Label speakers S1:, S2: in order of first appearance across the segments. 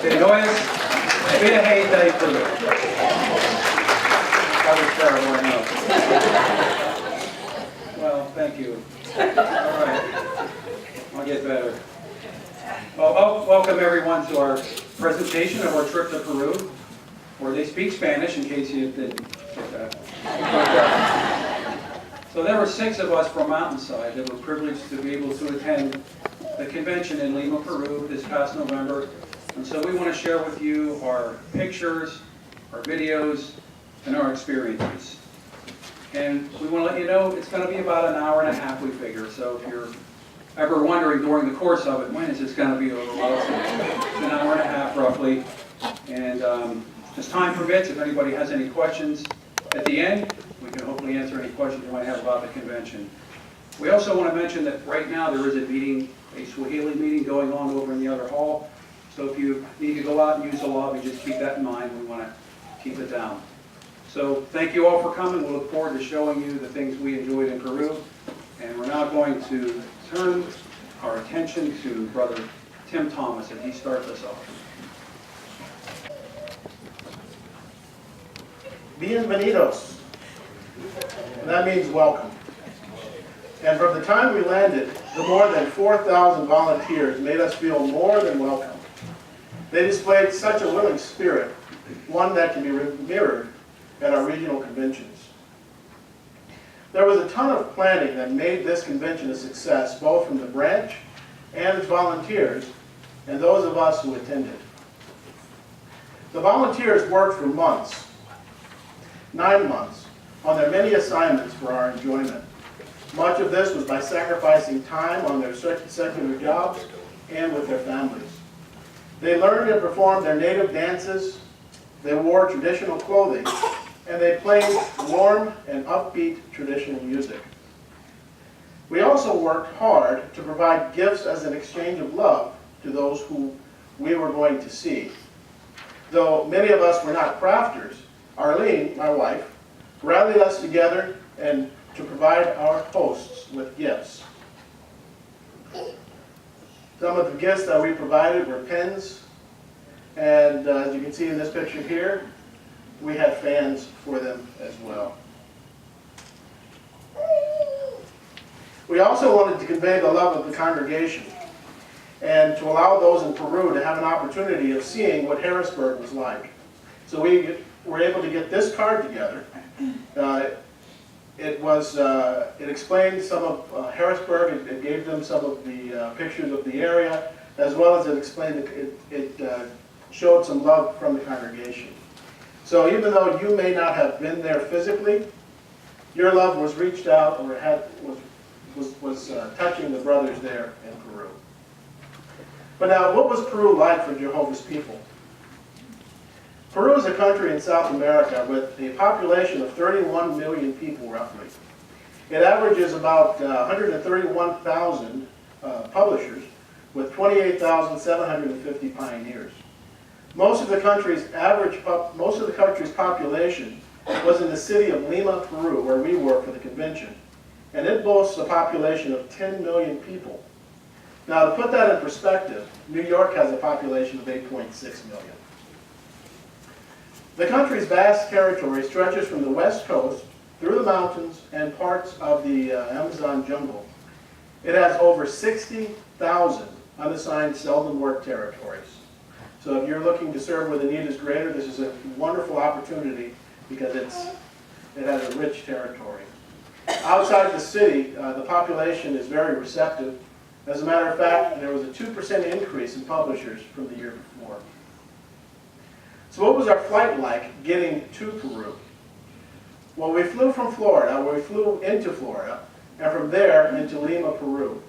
S1: Señores, viaje de Peru. That was terrible, I know. Well, thank you. All right, I'll get better. Well, welcome everyone to our presentation of our trip to Peru, where they speak Spanish, in case you didn't get that. So there were 6 of us from Mountainside that were privileged to be able to attend the convention in Lima, Peru this past November. And so we want to share with you our pictures, our videos, and our experiences. And we want to let you know it's going to be about an hour and a half, we figure. So if you're ever wondering during the course of it, when is this going to be over? Well, it's an hour and a half roughly. And as time permits, if anybody has any questions at the end, we can hopefully answer any questions you might have about the convention. We also want to mention that right now there is a meeting, a Swahili meeting going on over in the other hall. So if you need to go out and use the lobby, just keep that in mind. We want to keep it down. So thank you all for coming. We look forward to showing you the things we enjoyed in Peru. And we're now going to turn our attention to Brother Tim Thomas as he starts us off.
S2: Bienvenidos. And that means welcome. And from the time we landed, the more than 4,000 volunteers made us feel more than welcome. They displayed such a willing spirit, one that can be mirrored at our regional conventions. There was a ton of planning that made this convention a success, both from the branch and its volunteers, and those of us who attended. The volunteers worked for months, 9 months, on their many assignments for our enjoyment. Much of this was by sacrificing time on their secular jobs and with their families. They learned and performed their native dances, they wore traditional clothing, and they played warm and upbeat traditional music. We also worked hard to provide gifts as an exchange of love to those who we were going to see. Though many of us were not crafters, Arlene, my wife, rallied us together and to provide our hosts with gifts. Some of the gifts that we provided were pens, and as you can see in this picture here, we had fans for them as well. We also wanted to convey the love of the congregation and to allow those in Peru to have an opportunity of seeing what Harrisburg was like. So we were able to get this card together. It explained some of Harrisburg. It gave them some of the pictures of the area, as well as it explained, it showed some love from the congregation. So even though you may not have been there physically, your love was reached out or was touching the brothers there in Peru. But now, what was Peru like for Jehovah's people? Peru is a country in South America with a population of 31 million people, roughly. It averages about 131,000 publishers with 28,750 pioneers. Most of the country's population was in the city of Lima, Peru, where we were for the convention, and it boasts a population of 10 million people. Now, to put that in perspective, New York has a population of 8.6 million. The country's vast territory stretches from the west coast through the mountains and parts of the Amazon jungle. It has over 60,000 unassigned seldom worked territories. So if you're looking to serve where the need is greater, this is a wonderful opportunity because it has a rich territory. Outside the city, the population is very receptive. As a matter of fact, there was a 2% increase in publishers from the year before. So what was our flight like getting to Peru? Well, we flew from Florida, we flew into Florida, and from there into Lima, Peru.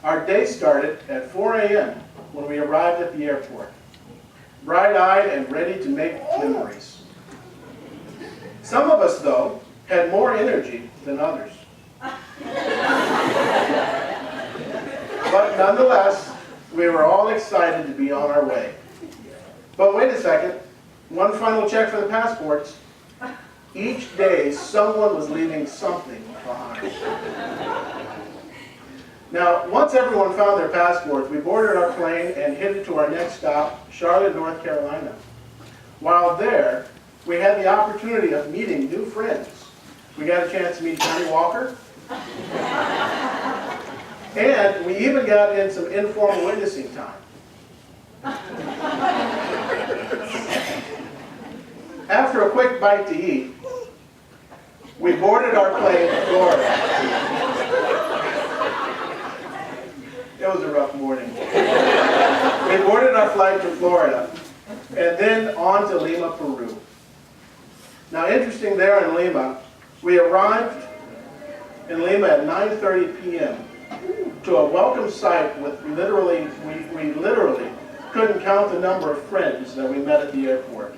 S2: Our day started at 4 a.m. when we arrived at the airport, bright-eyed and ready to make memories. Some of us, though, had more energy than others. But nonetheless, we were all excited to be on our way. But wait a second, one final check for the passports. Each day, someone was leaving something behind. Now, once everyone found their passports, we boarded our plane and headed to our next stop, Charlotte, North Carolina. While there, we had the opportunity of meeting new friends. We got a chance to meet Johnny Walker, and we even got in some informal witnessing time. After a quick bite to eat, we boarded our plane to Florida. It was a rough morning. We boarded our flight to Florida, and then on to Lima, Peru. Now, interesting there in Lima, we arrived in Lima at 9:30 p.m. to a welcome sight with we literally couldn't count the number of friends that we met at the airport.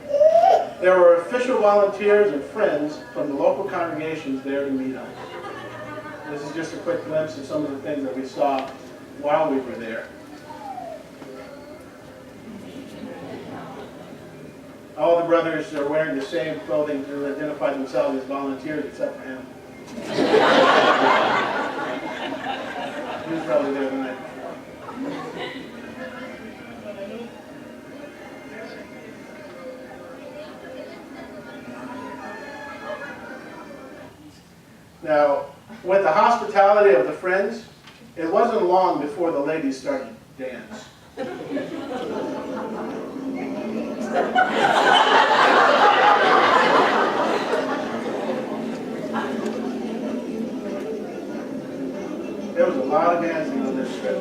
S2: There were official volunteers and friends from the local congregations there to meet us. This is just a quick glimpse of some of the things that we saw while we were there. All the brothers are wearing the same clothing to identify themselves as volunteers, except for him. He was probably there the night before. Now, with the hospitality of the friends, it wasn't long before the ladies started to dance. There was a lot of dancing on this trip.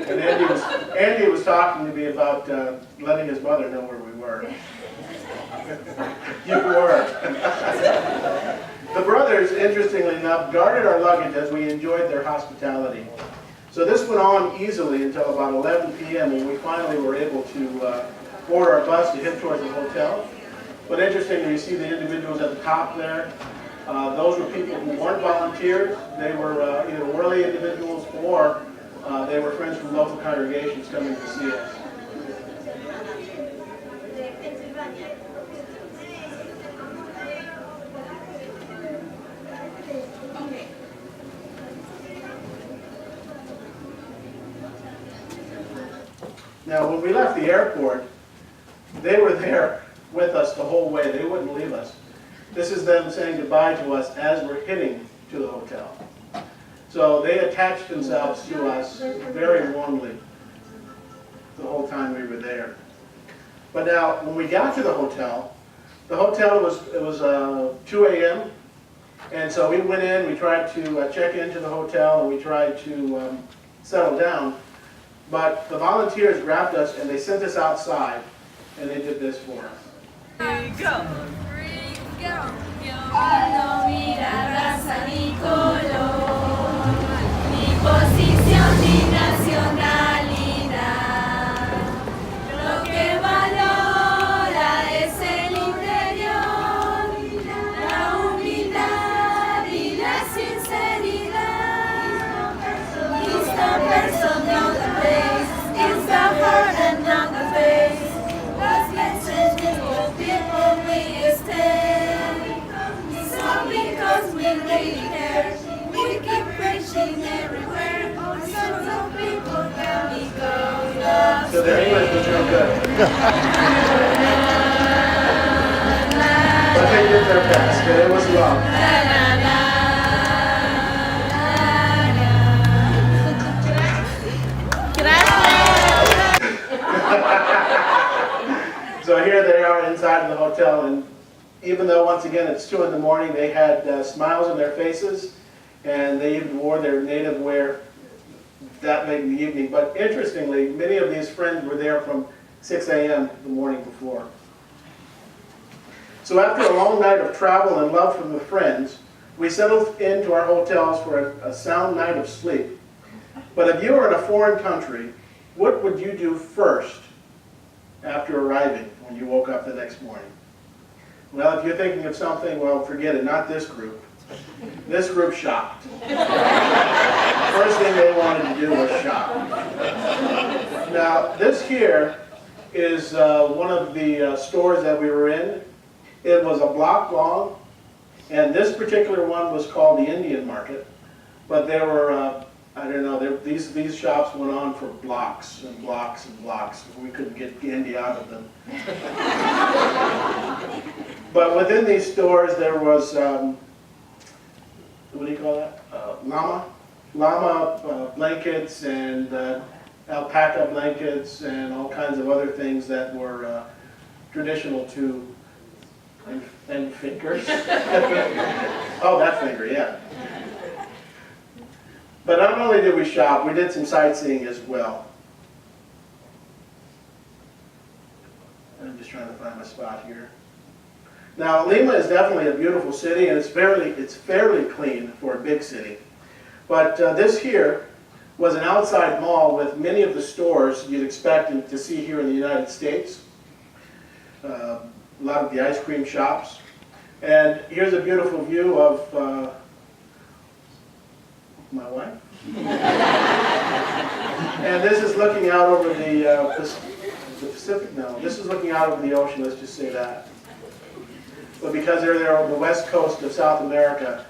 S2: And Andy was talking to me about letting his mother know where we were. You were. The brothers, interestingly enough, guarded our luggage as we enjoyed their hospitality. So this went on easily until about 11 p.m. when we finally were able to board our bus to head towards the hotel. But interestingly, you see the individuals at the top there. Those were people who weren't volunteers. They were either worldly individuals or they were friends from local congregations coming to see us. Now, when we left the airport, they were there with us the whole way. They wouldn't leave us. This is them saying goodbye to us as we're heading to the hotel. So they attached themselves to us very warmly the whole time we were there. But now, when we got to the hotel was 2 a.m. And so we went in, we tried to check into the hotel, and we tried to settle down. But the volunteers grabbed us and they sent us outside, and they did this for us.
S3: Go! No mirar raza ni color, ni posición ni nacionalidad. Lo que valora es el interior, la humildad y la sinceridad. It's the person, not the place. It's the heart and not the face. God's message is for people we stand. Because we really care, we keep preaching everywhere. So people can be good.
S2: So their English was real good. But they did their best, and it was love. So here they are inside of the hotel, and even though, once again, it's 2 in the morning, they had smiles on their faces, and they even wore their native wear that late in the evening. But interestingly, many of these friends were there from 6 a.m. the morning before. So after a long night of travel and love from the friends, we settled into our hotels for a sound night of sleep. But if you were in a foreign country, what would you do first after arriving when you woke up the next morning? Well, if you're thinking of something, well, forget it, not this group. This group shopped. First thing they wanted to do was shop. Now, this here is one of the stores that we were in. It was a block long, and this particular one was called the Indian Market. But there were, I don't know, these shops went on for blocks and blocks and blocks. We couldn't get candy out of them. But within these stores there was, what do you call that? Llama blankets and alpaca blankets and all kinds of other things that were traditional to, and fingers. Oh, that finger, yeah. But not only did we shop, we did some sightseeing as well. I'm just trying to find my spot here. Now, Lima is definitely a beautiful city, and it's fairly clean for a big city. But this here was an outside mall with many of the stores you'd expect to see here in the United States. A lot of the ice cream shops. And here's a beautiful view of my wife. And this is looking out over the Pacific? No, this is looking out over the ocean, let's just say that. But because they're there on the west coast of South America,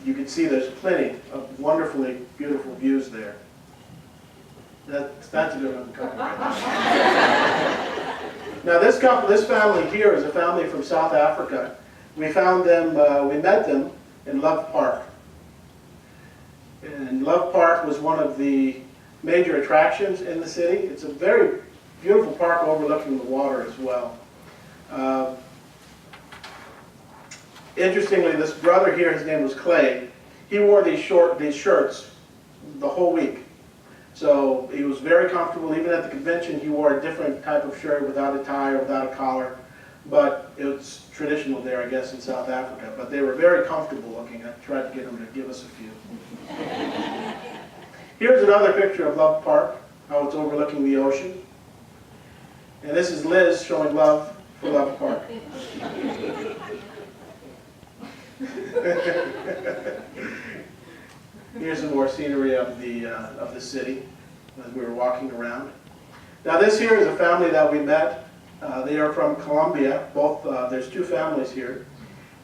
S2: you can see there's plenty of wonderfully beautiful views there. That's a different company right now. Now this family here is a family from South Africa. We found them, we met them in Love Park. And Love Park was one of the major attractions in the city. It's a very beautiful park overlooking the water as well. Interestingly, this brother here, his name was Clay, he wore these shirts the whole week. So he was very comfortable. Even at the convention, he wore a different type of shirt without a tie or without a collar. But it was traditional there, I guess, in South Africa. But they were very comfortable looking. I tried to get them to give us a few. Here's another picture of Love Park, how it's overlooking the ocean. And this is Liz showing love for Love Park. Here's some more scenery of the city as we were walking around. Now this here is a family that we met. They are from Colombia. There's two families here.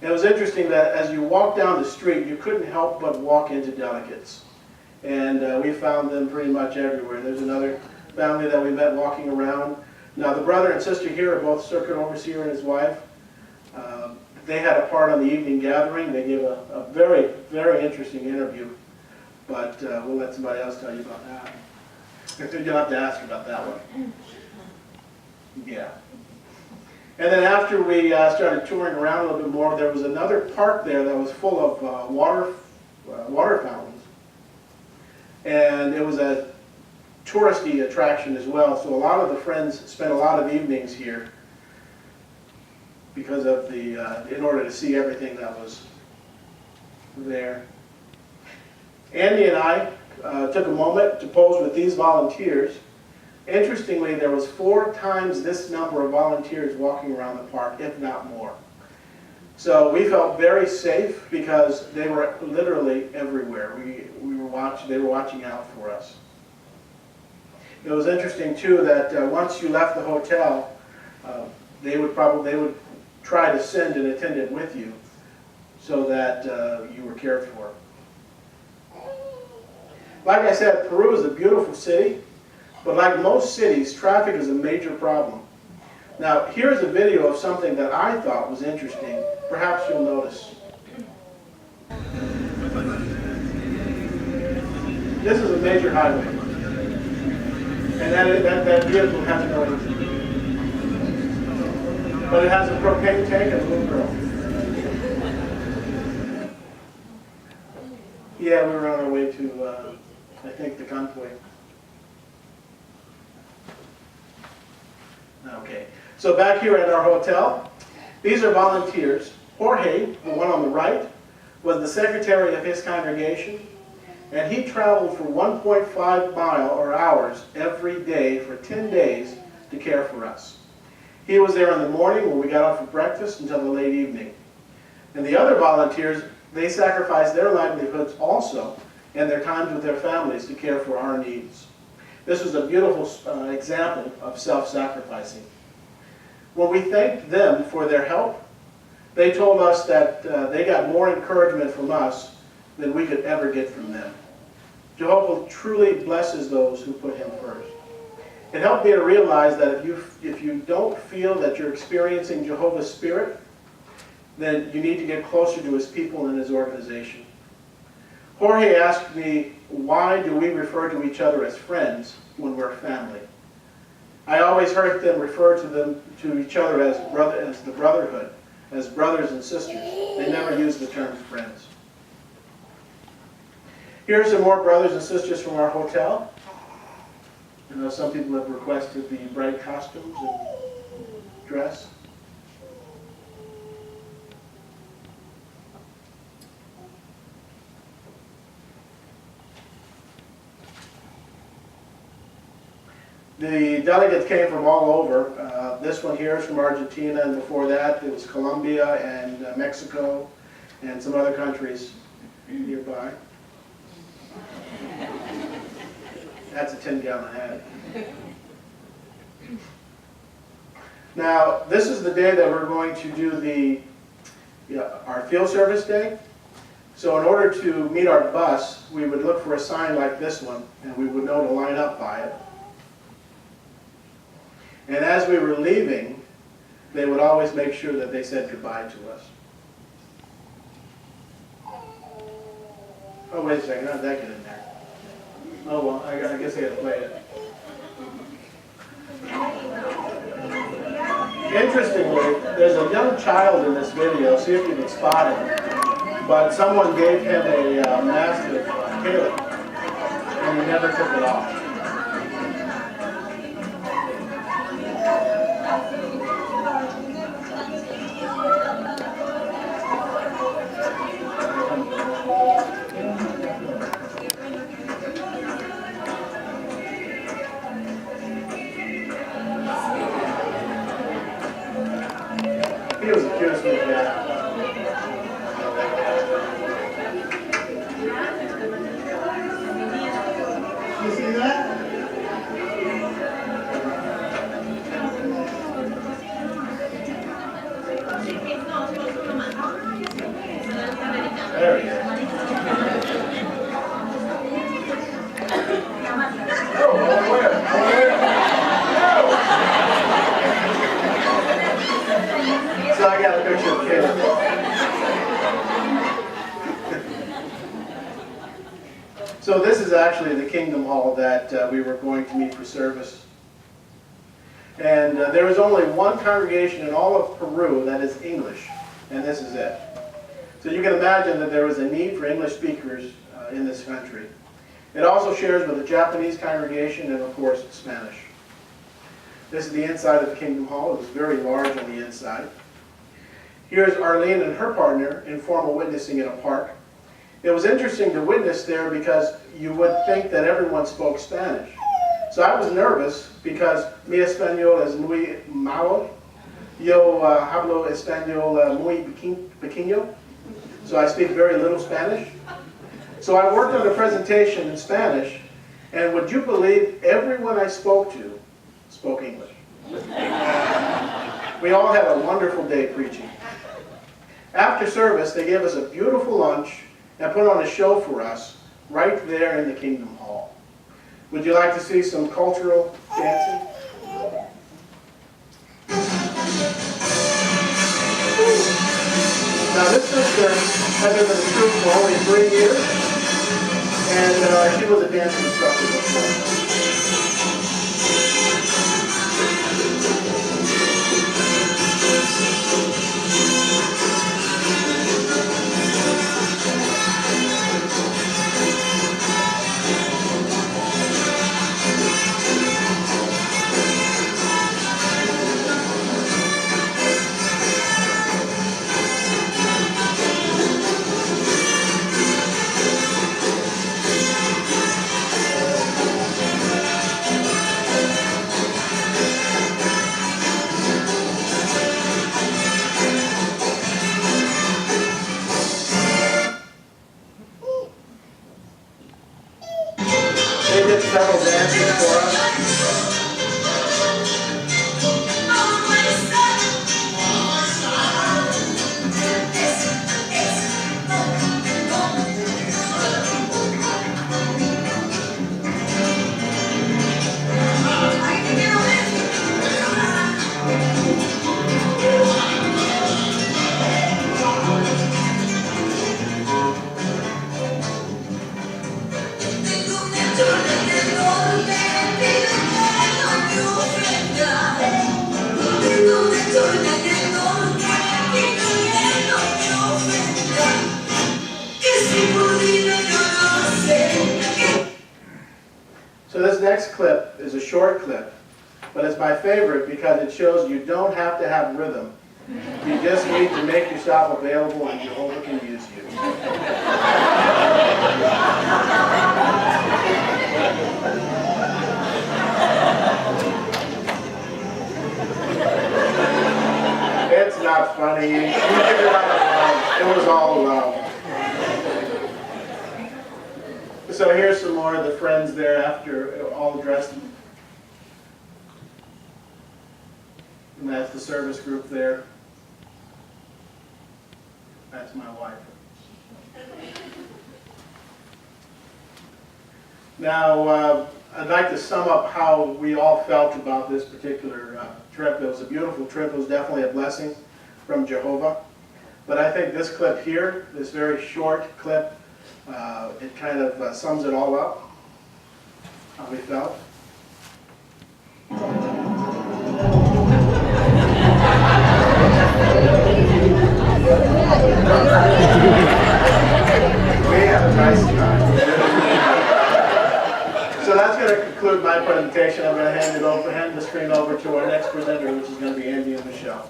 S2: And it was interesting that as you walk down the street, you couldn't help but walk into delicates. And we found them pretty much everywhere. There's another family that we met walking around. Now the brother and sister here are both circuit overseer and his wife. They had a part on the evening gathering. They gave a very, very interesting interview. But we'll let somebody else tell you about that. You'll have to ask about that one. Yeah. And then after we started touring around a little bit more, there was another park there that was full of water fountains. And it was a touristy attraction as well. So a lot of the friends spent a lot of evenings here because of in order to see everything that was there. Andy and I took a moment to pose with these volunteers. Interestingly, there was 4 times this number of volunteers walking around the park, if not more. So we felt very safe because they were literally everywhere. They were watching out for us. It was interesting too that once you left the hotel, they would try to send an attendant with you so that you were cared for. Like I said, Peru is a beautiful city, but like most cities, traffic is a major problem. Now, here's a video of something that I thought was interesting. Perhaps you'll notice. This is a major highway. And that vehicle has no engine. But it has a propane tank and a little girl. Yeah, we were on our way to, I think, the convoy. Okay, so back here at our hotel, these are volunteers. Jorge, the one on the right, was the secretary of his congregation, and he traveled for 1.5 hours every day for 10 days to care for us. He was there in the morning when we got up for breakfast until the late evening. And the other volunteers, they sacrificed their livelihoods also and their times with their families to care for our needs. This was a beautiful example of self-sacrificing. When we thanked them for their help, they told us that they got more encouragement from us than we could ever get from them. Jehovah truly blesses those who put him first. It helped me to realize that if you don't feel that you're experiencing Jehovah's Spirit, then you need to get closer to his people and his organization. Jorge asked me, why do we refer to each other as friends when we're family? I always heard them refer to each other as the brotherhood, as brothers and sisters. They never used the term friends. Here are some more brothers and sisters from our hotel. I know some people have requested the bright costumes and dress. The delegates came from all over. This one here is from Argentina, and before that it was Colombia and Mexico and some other countries nearby. That's a 10-gallon hat. Now, this is the day that we're going to do our field service day. So in order to meet our bus, we would look for a sign like this one, and we would know to line up by it. And as we were leaving, they would always make sure that they said goodbye to us. Oh, wait a second, how did that get in there? Oh, well, I guess I got to play it. Interestingly, there's a young child in this video, see if you can spot him. But someone gave him a mask of Caleb, and he never took it off. He was the cutest little guy. You see that? There he is. Oh, where? So I got a picture of Caleb. So this is actually the Kingdom Hall that we were going to meet for service. And there is only one congregation in all of Peru that is English, and this is it. So you can imagine that there was a need for English speakers in this country. It also shares with a Japanese congregation and, of course, Spanish. This is the inside of the Kingdom Hall. It was very large on the inside. Here's Arlene and her partner in formal witnessing in a park. It was interesting to witness there because you would think that everyone spoke Spanish. So I was nervous because mi español es muy malo. Yo hablo español muy pequeño. So I speak very little Spanish. So I worked on a presentation in Spanish, and would you believe everyone I spoke to spoke English. We all had a wonderful day preaching. After service, they gave us a beautiful lunch and put on a show for us right there in the Kingdom Hall. Would you like to see some cultural dancing? Now this sister has been in the troop for only 3 years, and she was a dance instructor before. short clip, but it's my favorite because it shows you don't have to have rhythm. You just need to make yourself available and Jehovah can use you. It's not funny. You figured it out. It was all around. So here's some more of the friends there after all dressed. And that's the service group there. That's my wife. Now, I'd like to sum up how we all felt about this particular trip. It was a beautiful trip. It was definitely a blessing from Jehovah. But I think this clip here, this very short clip, it kind of sums it all up, how we felt. We had a nice time. So that's going to conclude my presentation. I'm going to hand the screen over to our next presenter, which is going to be Andy and Michelle.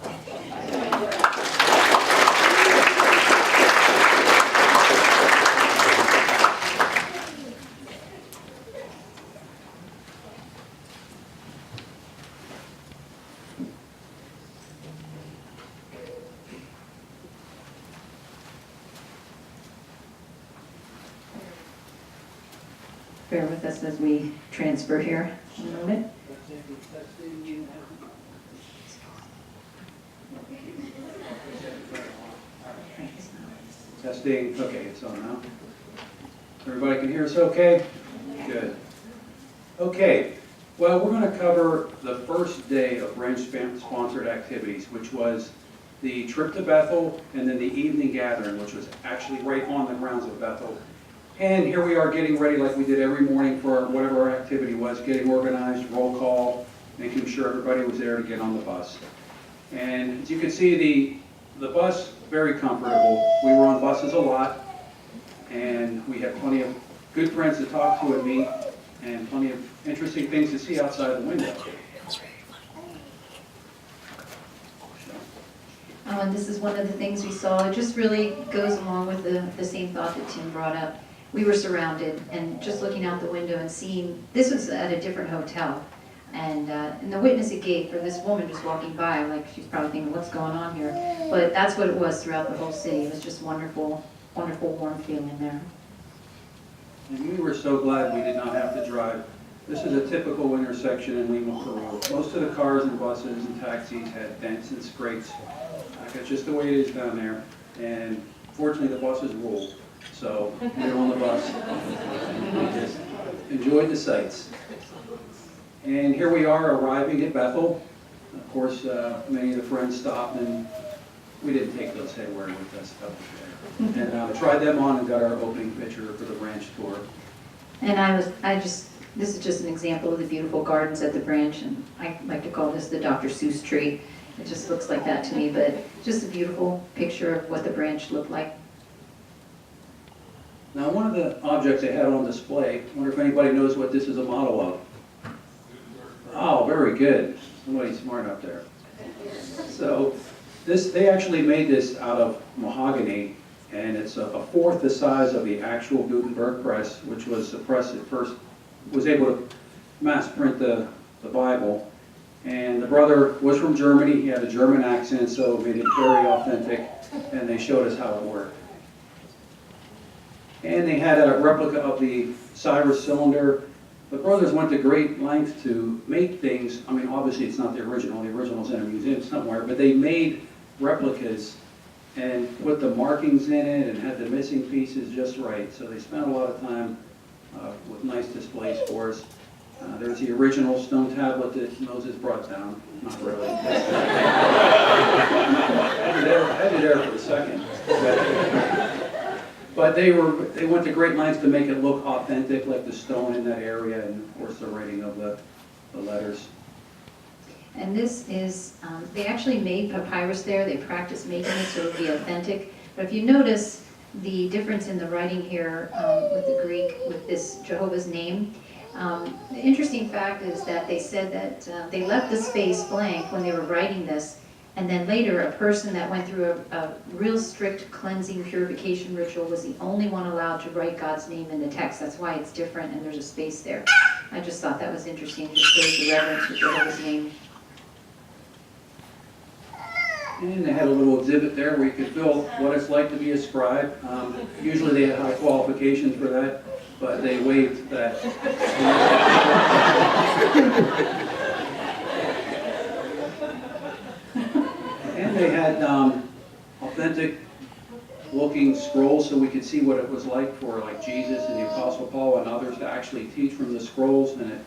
S4: Bear with us as we transfer here a moment.
S1: Testing, okay, it's on now. Everybody can hear us okay? Good. Okay, well, we're going to cover the first day of branch-sponsored activities, which was the trip to Bethel and then the evening gathering, which was actually right on the grounds of Bethel. And here we are getting ready like we did every morning for whatever our activity was, getting organized, roll call, making sure everybody was there to get on the bus. And as you can see, the bus, very comfortable. We were on buses a lot, and we had plenty of good friends to talk to and meet, and plenty of interesting things to see outside the window.
S4: And this is one of the things we saw. It just really goes along with the same thought that Tim brought up. We were surrounded, and just looking out the window and seeing, this was at a different hotel, and the witness it gave for this woman just walking by, I'm like, she's probably thinking, what's going on here? But that's what it was throughout the whole city. It was just wonderful, wonderful, warm feeling there.
S1: And we were so glad we did not have to drive. This is a typical intersection in Lima, Peru. Most of the cars and buses and taxis had dents and scrapes. That's just the way it is down there. And fortunately, the buses ruled. So we were on the bus, and we just enjoyed the sights. And here we are arriving at Bethel. Of course, many of the friends stopped, and we didn't take those headwear with us up there. And tried them on and got our opening picture for the branch tour.
S4: And this is just an example of the beautiful gardens at the branch, and I like to call this the Dr. Seuss tree. It just looks like that to me, but just a beautiful picture of what the branch looked like.
S1: Now, one of the objects they had on display, I wonder if anybody knows what this is a model of. Oh, very good. Somebody's smart up there. So they actually made this out of mahogany, and it's a fourth the size of the actual Gutenberg press, which was the press that first was able to mass print the Bible. And the brother was from Germany. He had a German accent, so it made it very authentic, and they showed us how it worked. And they had a replica of the Cyrus cylinder. The brothers went to great lengths to make things. I mean, obviously it's not the original's in a museum somewhere, but they made replicas and put the markings in it and had the missing pieces just right. So they spent a lot of time with nice displays for us. There's the original stone tablet that Moses brought down. Not really. Had you there for a second. But they went to great lengths to make it look authentic, like the stone in that area, and of course the writing of the letters.
S4: And this is, they actually made papyrus there. They practiced making it so it would be authentic. But if you notice the difference in the writing here with the Greek, with this Jehovah's name, The interesting fact is that they said that they left the space blank when they were writing this, and then later a person that went through a real strict cleansing purification ritual was the only one allowed to write God's name in the text. That's why it's different and there's a space there. I just thought that was interesting, just shows the reverence with Jehovah's name.
S1: And they had a little exhibit there where you could fill what it's like to be a scribe. Usually they had high qualifications for that, but they waived that. And they had authentic looking scrolls so we could see what it was like for like Jesus and the Apostle Paul and others to actually teach from the scrolls, and it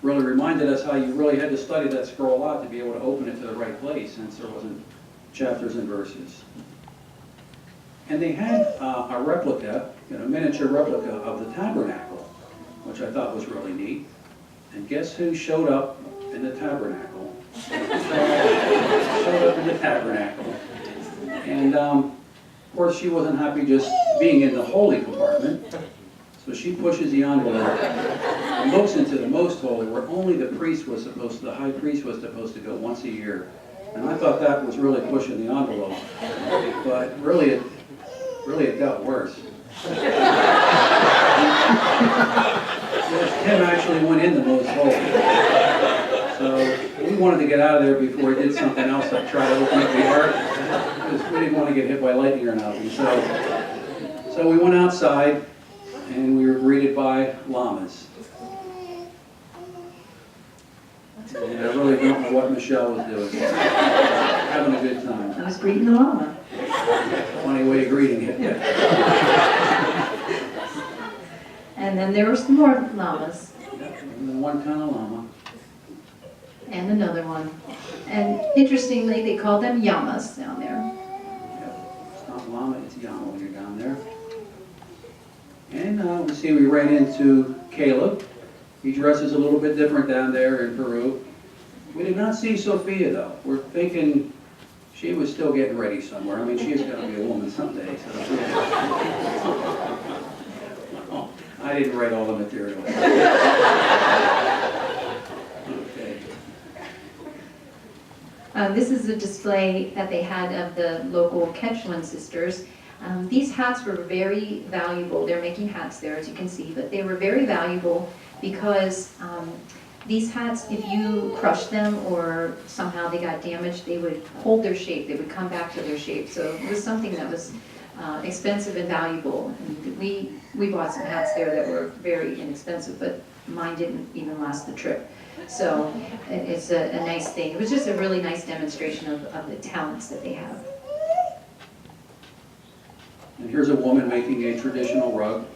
S1: really reminded us how you really had to study that scroll a lot to be able to open it to the right place, since there wasn't chapters and verses. And they had a replica, miniature replica of the tabernacle, which I thought was really neat. And guess who showed up in the tabernacle? Showed up in the tabernacle. And of course she wasn't happy just being in the holy compartment. So she pushes the envelope and looks into the most holy, where only the high priest was supposed to go once a year. And I thought that was really pushing the envelope. But really it got worse. Yes, Tim actually went in the most holy. So we wanted to get out of there before he did something else like try to open up the ark, because we didn't want to get hit by lightning or nothing. So we went outside and we were greeted by llamas. And I really don't know what Michelle was doing. Having a good time.
S4: I was greeting the llama.
S1: Funny way of greeting it.
S4: And then there were some more llamas.
S1: And then one kind of llama.
S4: And another one. And interestingly, they called them yamas down there.
S1: It's not llama, it's llama when you're down there. And we ran into Caleb. He dresses a little bit different down there in Peru. We did not see Sophia though. We're thinking she was still getting ready somewhere. I mean, she is going to be a woman someday. So. Oh, I didn't write all the material. Okay.
S4: This is a display that they had of the local Quechuan sisters. These hats were very valuable. They're making hats there, as you can see, but they were very valuable because these hats, if you crushed them or somehow they got damaged, they would hold their shape. They would come back to their shape. So it was something that was expensive and valuable. And we bought some hats there that were very inexpensive, but mine didn't even last the trip. So it's a nice thing. It was just a really nice demonstration of the talents that they have.
S1: And here's a woman making a traditional rug.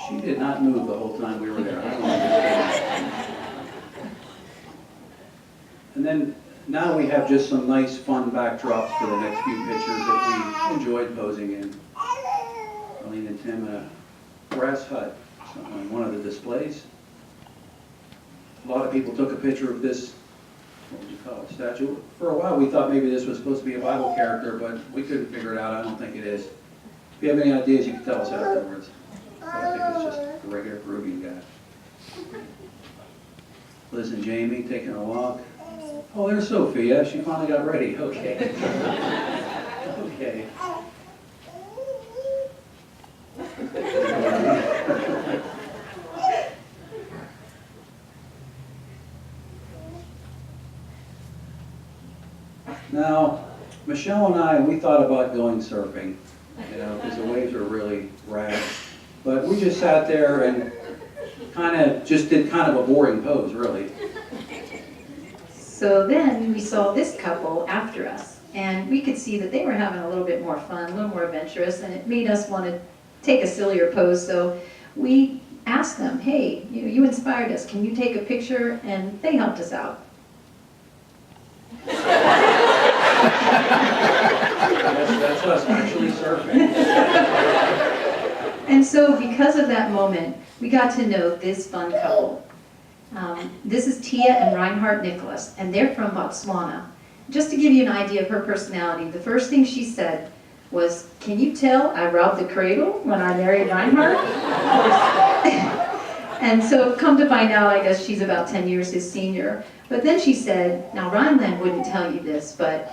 S1: She did not move the whole time we were there. I don't understand. And then now we have just some nice fun backdrops for the next few pictures that we enjoyed posing in. Arlene and Tim in a grass hut on one of the displays. A lot of people took a picture of this, what would you call it, statue. For a while we thought maybe this was supposed to be a Bible character, but we couldn't figure it out. I don't think it is. If you have any ideas, you can tell us afterwards. But I think it's just a regular Peruvian guy. Liz and Jamie taking a walk. Oh, there's Sophia. She finally got ready. Okay. Okay. Now, Michelle and I, we thought about going surfing, because the waves are really rad. But we just sat there and did kind of a boring pose, really.
S4: So then we saw this couple after us, and we could see that they were having a little bit more fun, a little more adventurous, and it made us want to take a sillier pose. So we asked them, hey, you inspired us. Can you take a picture? And they helped us out.
S1: That's us actually surfing.
S4: And so because of that moment, we got to know this fun couple. This is Tia and Reinhard Nicholas, and they're from Botswana. Just to give you an idea of her personality, the first thing she said was, can you tell I robbed the cradle when I married Reinhard? And so come to find out, I guess she's about 10 years his senior. But then she said, now Rhineland wouldn't tell you this, but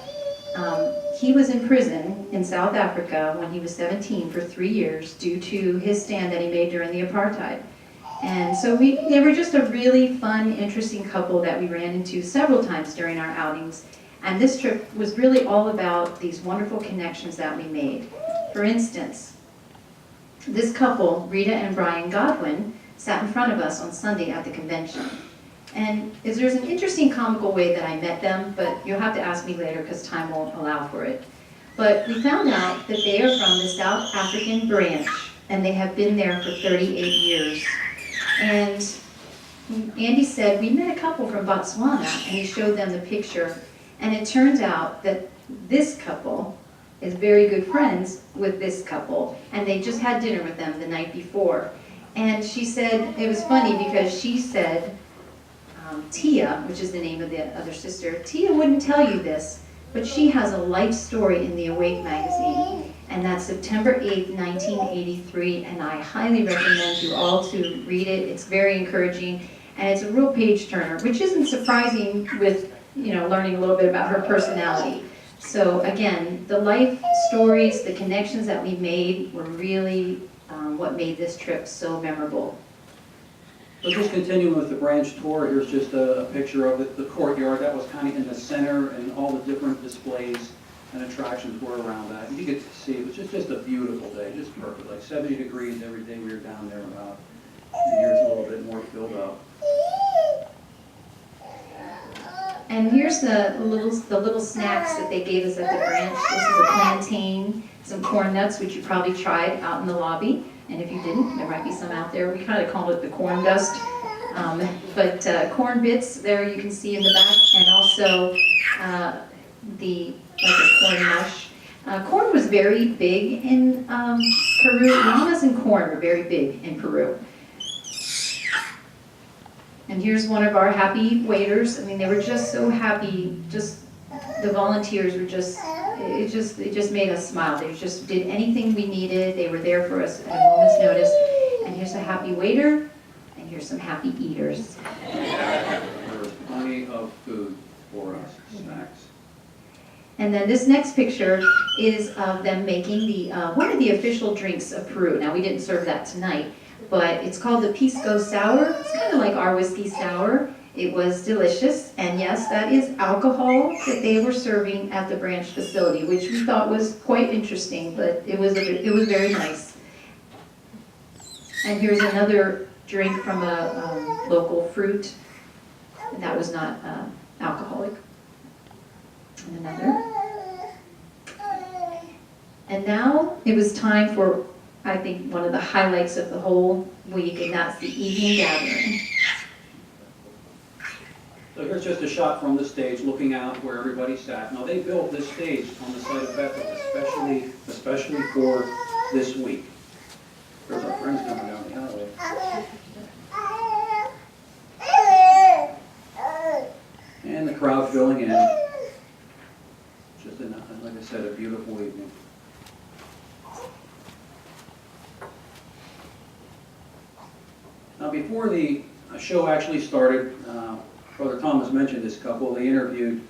S4: he was in prison in South Africa when he was 17 for 3 years due to his stand that he made during the apartheid. And so they were just a really fun, interesting couple that we ran into several times during our outings. And this trip was really all about these wonderful connections that we made. For instance, this couple, Rita and Brian Godwin, sat in front of us on Sunday at the convention. And there's an interesting comical way that I met them, but you'll have to ask me later because time won't allow for it. But we found out that they are from the South African branch, and they have been there for 38 years. And Andy said, we met a couple from Botswana, and he showed them the picture. And it turns out that this couple is very good friends with this couple, and they just had dinner with them the night before. And she said, it was funny because she said, Tia, which is the name of the other sister, Tia wouldn't tell you this, but she has a life story in the Awake magazine, and that's September 8th, 1983, and I highly recommend you all to read it. It's very encouraging, and it's a real page turner, which isn't surprising with, learning a little bit about her personality. So again, the life stories, the connections that we made were really what made this trip so memorable.
S1: So just continuing with the branch tour, here's just a picture of the courtyard that was kind of in the center, and all the different displays and attractions were around that. And you could see it was just a beautiful day, just perfect, like 70 degrees every day we were down there about. And here's a little bit more filled up.
S4: And here's the little snacks that they gave us at the branch. This is a plantain, some corn nuts, which you probably tried out in the lobby. And if you didn't, there might be some out there. We kind of called it the corn dust. But corn bits there you can see in the back, and also the corn mush. Corn was very big in Peru. Llamas and corn were very big in Peru. And here's one of our happy waiters. I mean, they were just so happy. Just the volunteers were it just made us smile. They just did anything we needed. They were there for us at a moment's notice. And here's a happy waiter, and here's some happy eaters.
S1: There was plenty of food for us, snacks.
S4: And then this next picture is of them making the one of the official drinks of Peru. Now, we didn't serve that tonight, but it's called the Pisco Sour. It's kind of like our whiskey sour. It was delicious, and yes, that is alcohol that they were serving at the branch facility, which we thought was quite interesting, but it was very nice. And here's another drink from a local fruit that was not alcoholic. And another. And now it was time for, I think, one of the highlights of the whole week, and that's the evening gathering.
S1: So here's just a shot from the stage looking out where everybody sat. Now they built this stage on the site of Bethel especially for this week. There's our friends coming down the highway. And the crowd filling in. Just, like I said, a beautiful evening. Now before the show actually started, Brother Thomas mentioned this couple. They interviewed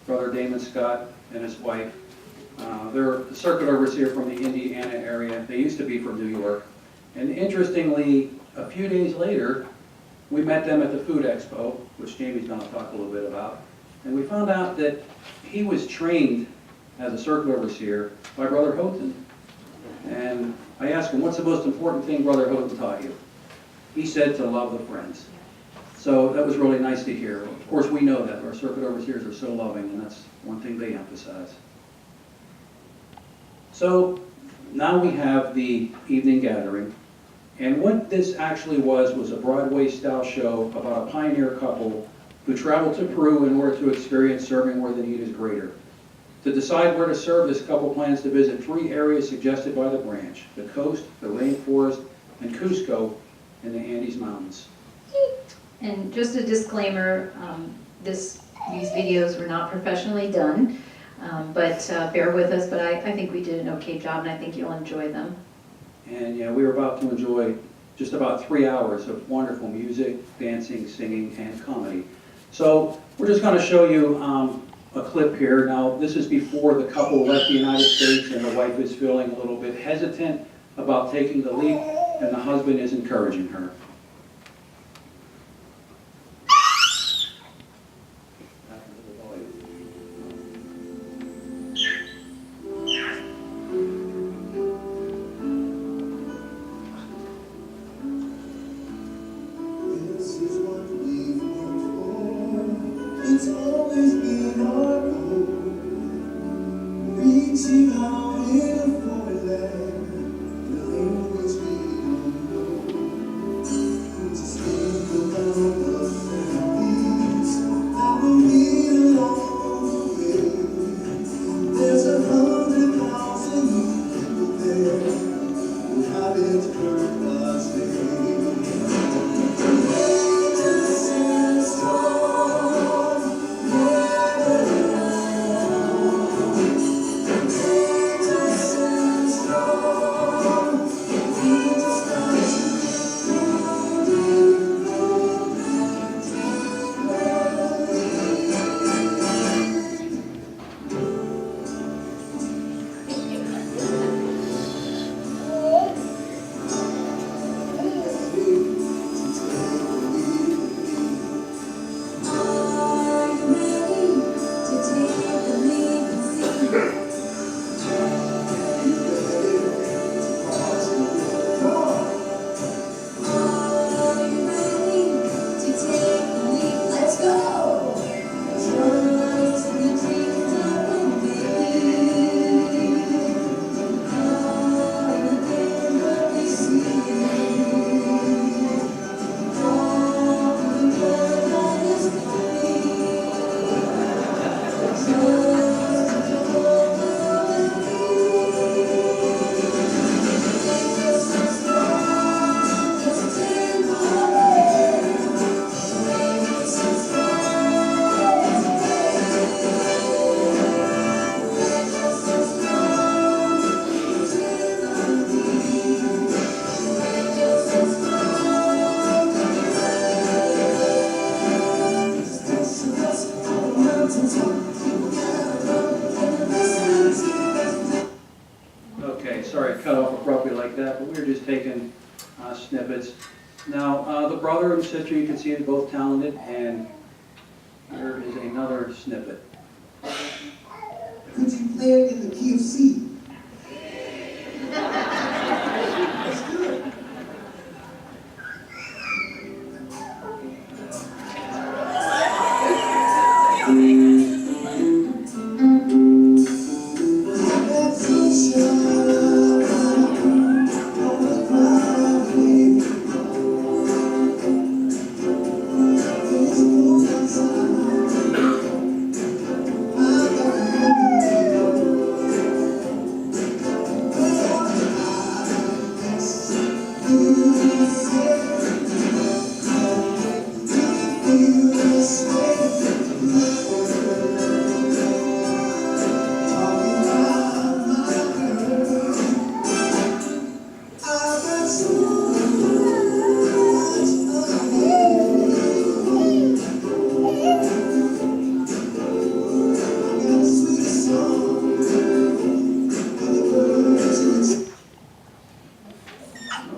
S1: Brother Damon Scott and his wife. They're the circuit overseer from the Indiana area. They used to be from New York. And interestingly, a few days later, we met them at the Food Expo, which Jamie's going to talk a little bit about. And we found out that he was trained as a circuit overseer by Brother Houghton. And I asked him, what's the most important thing Brother Houghton taught you? He said to love the friends. So that was really nice to hear. Of course, we know that our circuit overseers are so loving, and that's one thing they emphasize. So now we have the evening gathering, and what this actually was a Broadway-style show about a pioneer couple who traveled to Peru in order to experience serving where the need is greater. To decide where to serve, this couple plans to visit 3 areas suggested by the branch: the coast, the rainforest, and Cusco in the Andes Mountains.
S4: And just a disclaimer, these videos were not professionally done, but bear with us, but I think we did an okay job, and I think you'll enjoy them.
S1: And yeah, we were about to enjoy just about 3 hours of wonderful music, dancing, singing, and comedy. So we're just going to show you a clip here. Now, this is before the couple left the United States and the wife is feeling a little bit hesitant about taking the leap, and the husband is encouraging her.
S5: It's always been our goal, reaching out in a foreign land, the language we don't know. Just think about the families that will meet along the way. There's 100,000 people there who haven't heard us say.
S1: Okay, sorry I cut off abruptly like that, but we were just taking snippets. Now, the brother and sister, you can see are both talented, and here is another snippet.
S5: Could you play it in the key of C? That's good.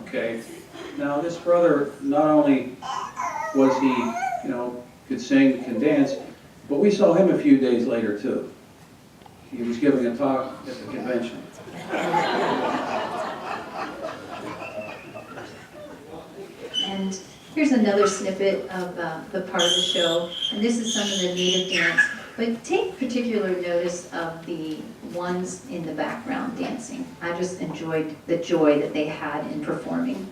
S1: Okay, now this brother, not only was he, could sing, can dance, but we saw him a few days later too. He was giving a talk at the convention.
S4: And here's another snippet of the part of the show, and this is some of the native dance. But take particular notice of the ones in the background dancing. I just enjoyed the joy that they had in performing.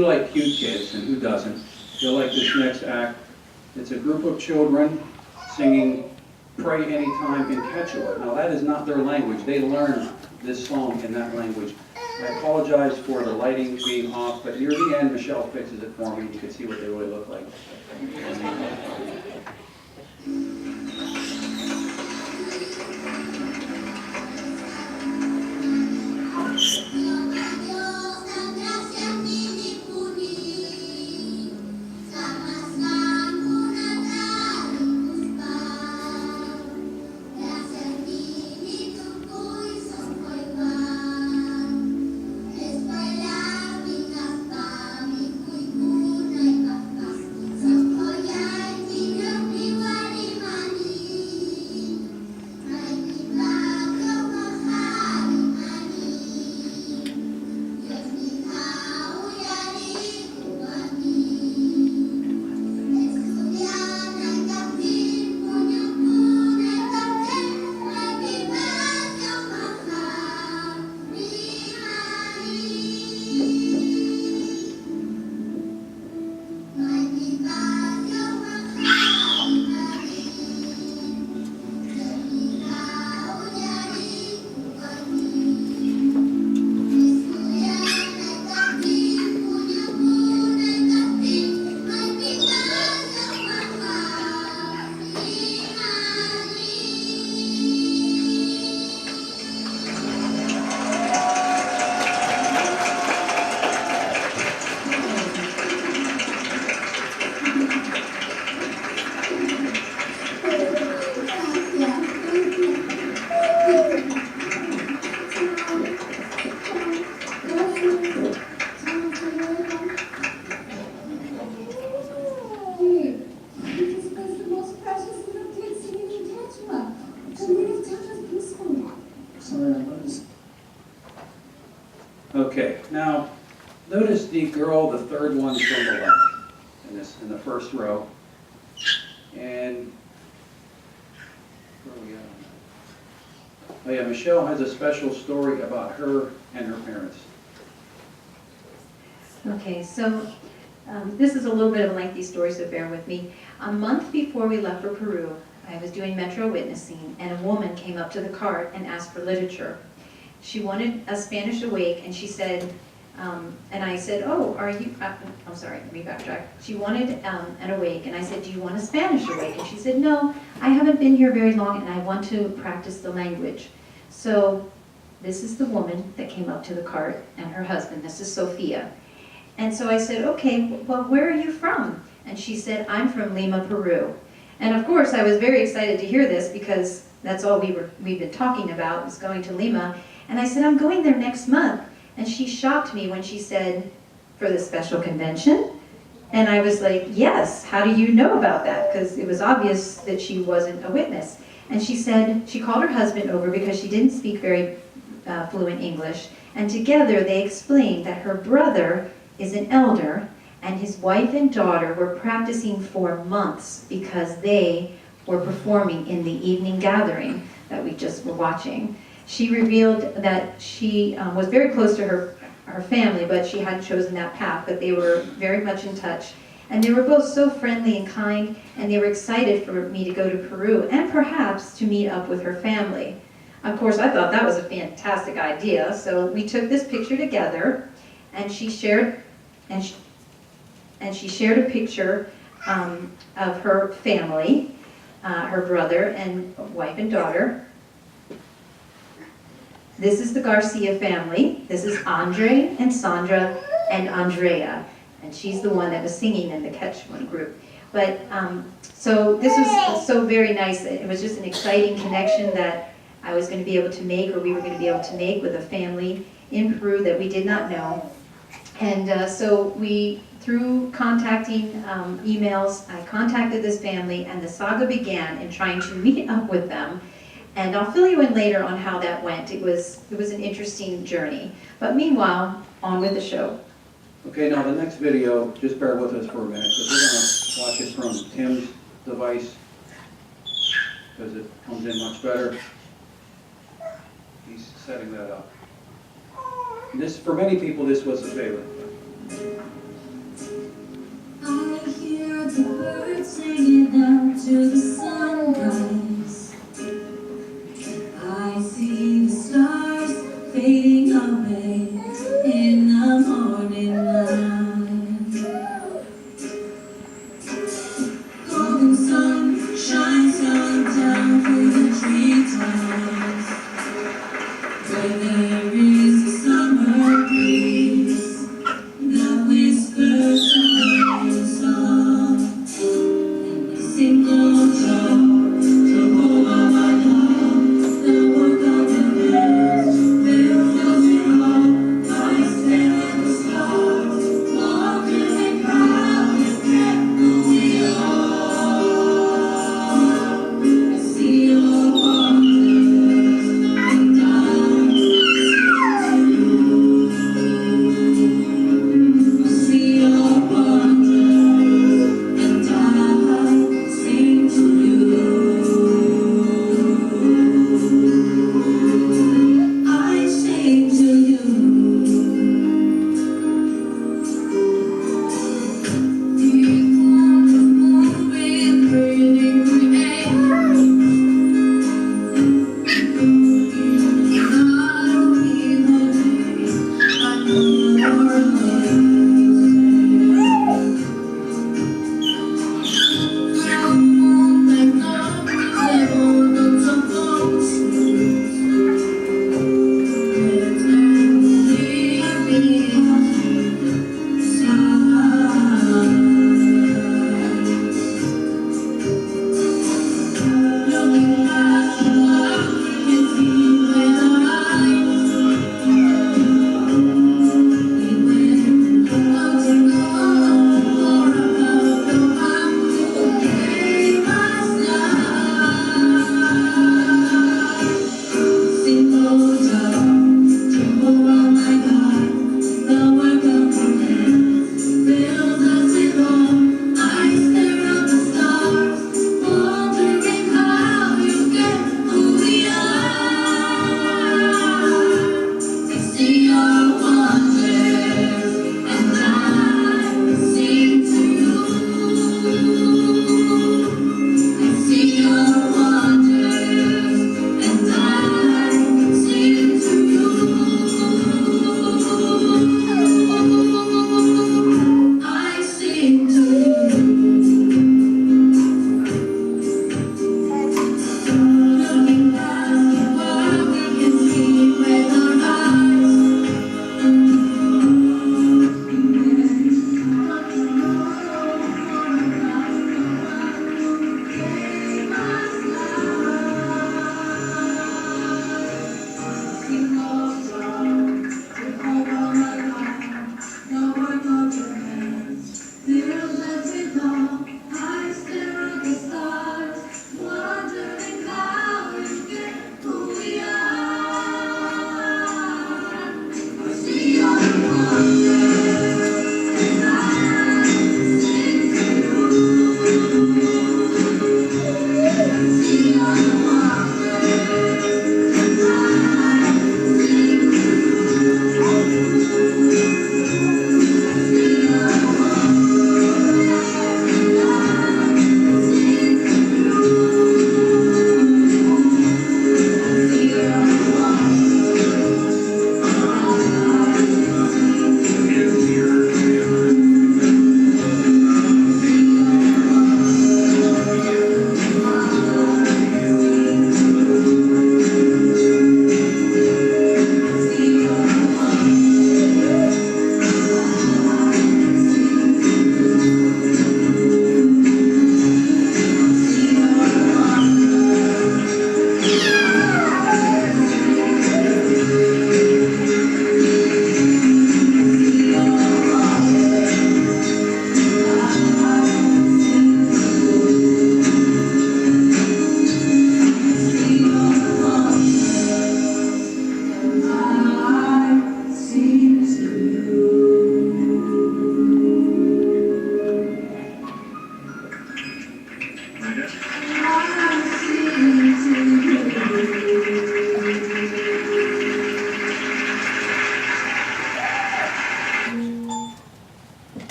S1: you like cute kids, and who doesn't, you'll like this next act. It's a group of children singing Pray Anytime in Quechua. Now that is not their language. They learned this song in that language. I apologize for the lighting being off, but near the end, Michelle fixes it for me, and you can see what they really look like. Okay, now notice the girl, the third one from the left, in the first row. And where are we at? Oh yeah, Michelle has a special story about her and her parents.
S4: Okay, so this is a little bit of a lengthy story, so bear with me. A month before we left for Peru, I was doing Metro witnessing, and a woman came up to the cart and asked for literature. She wanted a Spanish awake, and she said, and I said, oh, are you, I'm sorry, let me backtrack. She wanted an awake, and I said, do you want a Spanish awake? And she said, no, I haven't been here very long, and I want to practice the language. So this is the woman that came up to the cart, and her husband. This is Sophia. And so I said, okay, well, where are you from? And she said, I'm from Lima, Peru. And of course, I was very excited to hear this because that's all we've been talking about, is going to Lima. And I said, I'm going there next month. And she shocked me when she said, for the special convention? And I was like, yes, how do you know about that? Because it was obvious that she wasn't a witness. And she said, she called her husband over because she didn't speak very fluent English. And together they explained that her brother is an elder, and his wife and daughter were practicing for months because they were performing in the evening gathering that we just were watching. She revealed that she was very close to her family, but she hadn't chosen that path, but they were very much in touch. And they were both so friendly and kind, and they were excited for me to go to Peru, and perhaps to meet up with her family. Of course, I thought that was a fantastic idea, so we took this picture together, and she shared a picture of her family, her brother and wife and daughter. This is the Garcia family. This is Andre and Sandra and Andrea. And she's the one that was singing in the Quechuan group. But, so this was so very nice. It was just an exciting connection that I was going to be able to make, or we were going to be able to make with a family in Peru that we did not know. And so we, through contacting emails, I contacted this family, and the saga began in trying to meet up with them. And I'll fill you in later on how that went. It was an interesting journey. But meanwhile, on with the show.
S1: Okay, now the next video, just bear with us for a minute, because we're going to watch it from Tim's device, because it comes in much better. He's setting that up. And this, for many people, this was a favorite.
S3: hear the birds singing out to the sunrise. I see the stars fading away in the morning light. Golden sun shines on down through the treetops, where there is a summer breeze that whispers a song. And a single drop, Jehovah my God, the work of your hands, fills me up. I stand in the stars, wondering and proud, you get who we are. I see your wonders, and I sing to you. I see your wonders, and I sing to you. I sing to you. Moving, breathing,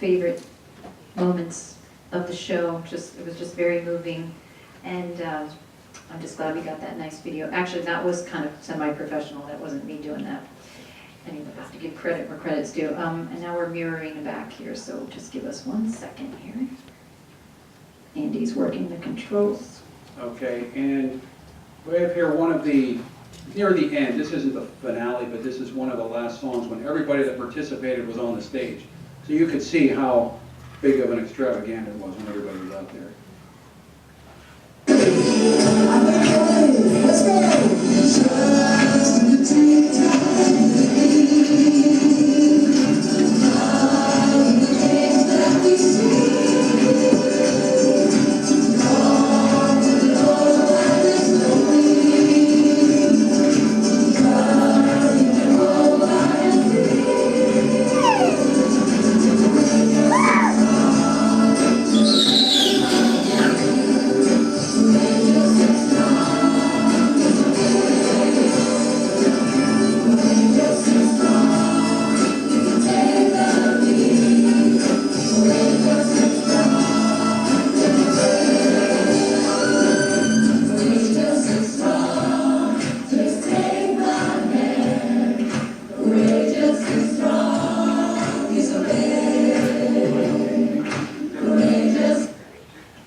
S4: favorite moments of the show. It was just very moving, and I'm just glad we got that nice video. Actually, that was kind of semi-professional. That wasn't me doing that. Anyway, I have to give credit where credit's due. And now we're mirroring back here, so just give us 1 second here. Andy's working the controls.
S1: Okay, and we have here one of the, near the end, this isn't the finale, but this is one of the last songs when everybody that participated was on the stage. So you could see how big of an extravaganza it was when everybody was out there.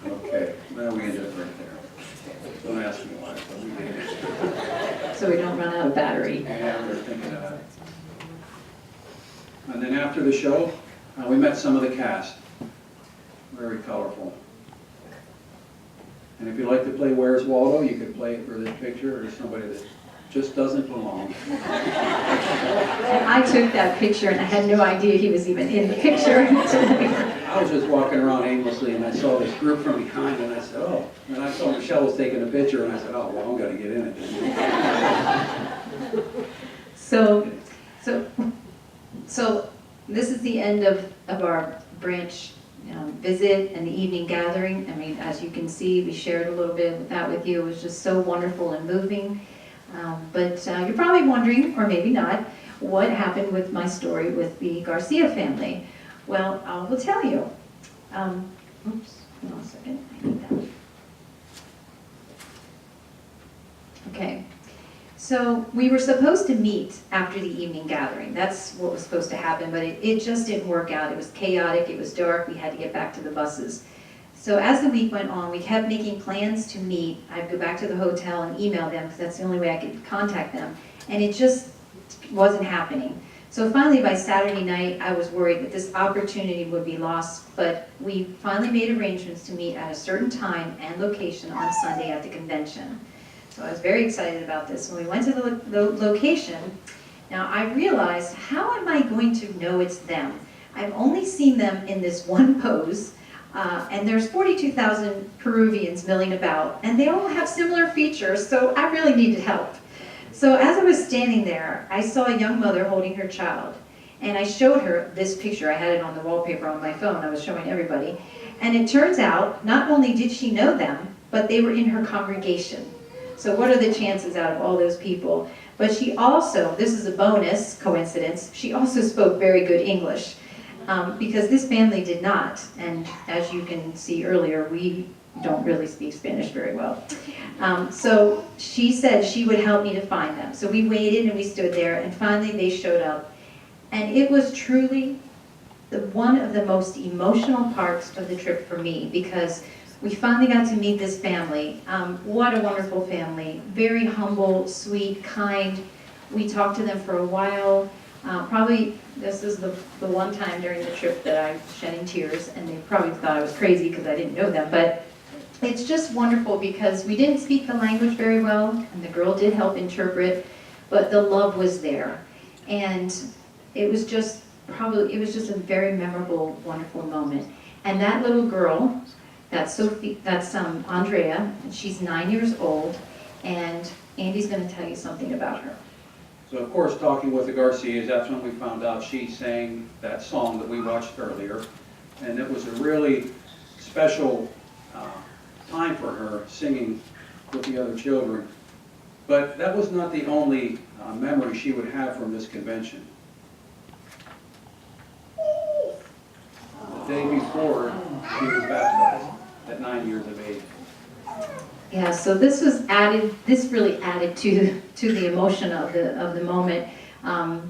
S1: Okay, well, we ended up right there. Don't ask me why, but we did.
S4: So we don't run out of battery.
S1: And we're thinking of it. And then after the show, we met some of the cast. Very colorful. And if you like to play Where's Waldo, you could play it for this picture or somebody that just doesn't belong.
S4: And I took that picture and I had no idea he was even in the picture.
S1: I was just walking around aimlessly and I saw this group from behind and I said, oh. And I saw Michelle was taking a picture and I said, oh, well, I'm gonna get in it.
S4: So this is the end of our branch visit and the evening gathering. I mean, as you can see, we shared a little bit of that with you. It was just so wonderful and moving. But you're probably wondering, or maybe not, what happened with my story with the Garcia family. Well, I will tell you. Oops, hold on a second. I need that. Okay. So we were supposed to meet after the evening gathering. That's what was supposed to happen, but it just didn't work out. It was chaotic, it was dark, we had to get back to the buses. So as the week went on, we kept making plans to meet. I'd go back to the hotel and email them because that's the only way I could contact them. And it just wasn't happening. So finally by Saturday night, I was worried that this opportunity would be lost, but we finally made arrangements to meet at a certain time and location on Sunday at the convention. So I was very excited about this. When we went to the location, now I realized, how am I going to know it's them? I've only seen them in this one pose, and there's 42,000 Peruvians milling about, and they all have similar features, so I really needed help. So as I was standing there, I saw a young mother holding her child, and I showed her this picture. I had it on the wallpaper on my phone. I was showing everybody. And it turns out, not only did she know them, but they were in her congregation. So what are the chances out of all those people? But she also, this is a bonus coincidence, she also spoke very good English, because this family did not. And as you can see earlier, we don't really speak Spanish very well. So she said she would help me to find them. So we waited and we stood there, and finally they showed up. And it was truly one of the most emotional parts of the trip for me, because we finally got to meet this family. What a wonderful family. Very humble, sweet, kind. We talked to them for a while. Probably this is the one time during the trip that I was shedding tears, and they probably thought I was crazy because I didn't know them. But it's just wonderful because we didn't speak the language very well, and the girl did help interpret, but the love was there. And it was just a very memorable, wonderful moment. And that little girl, that's Andrea, and she's 9 years old, and Andy's going to tell you something about her.
S1: So of course, talking with the Garcias, that's when we found out she sang that song that we watched earlier. And it was a really special time for her, singing with the other children. But that was not the only memory she would have from this convention. the day before he was baptized at 9 years of age.
S4: Yeah, so this was added, this really added to the emotion of the moment,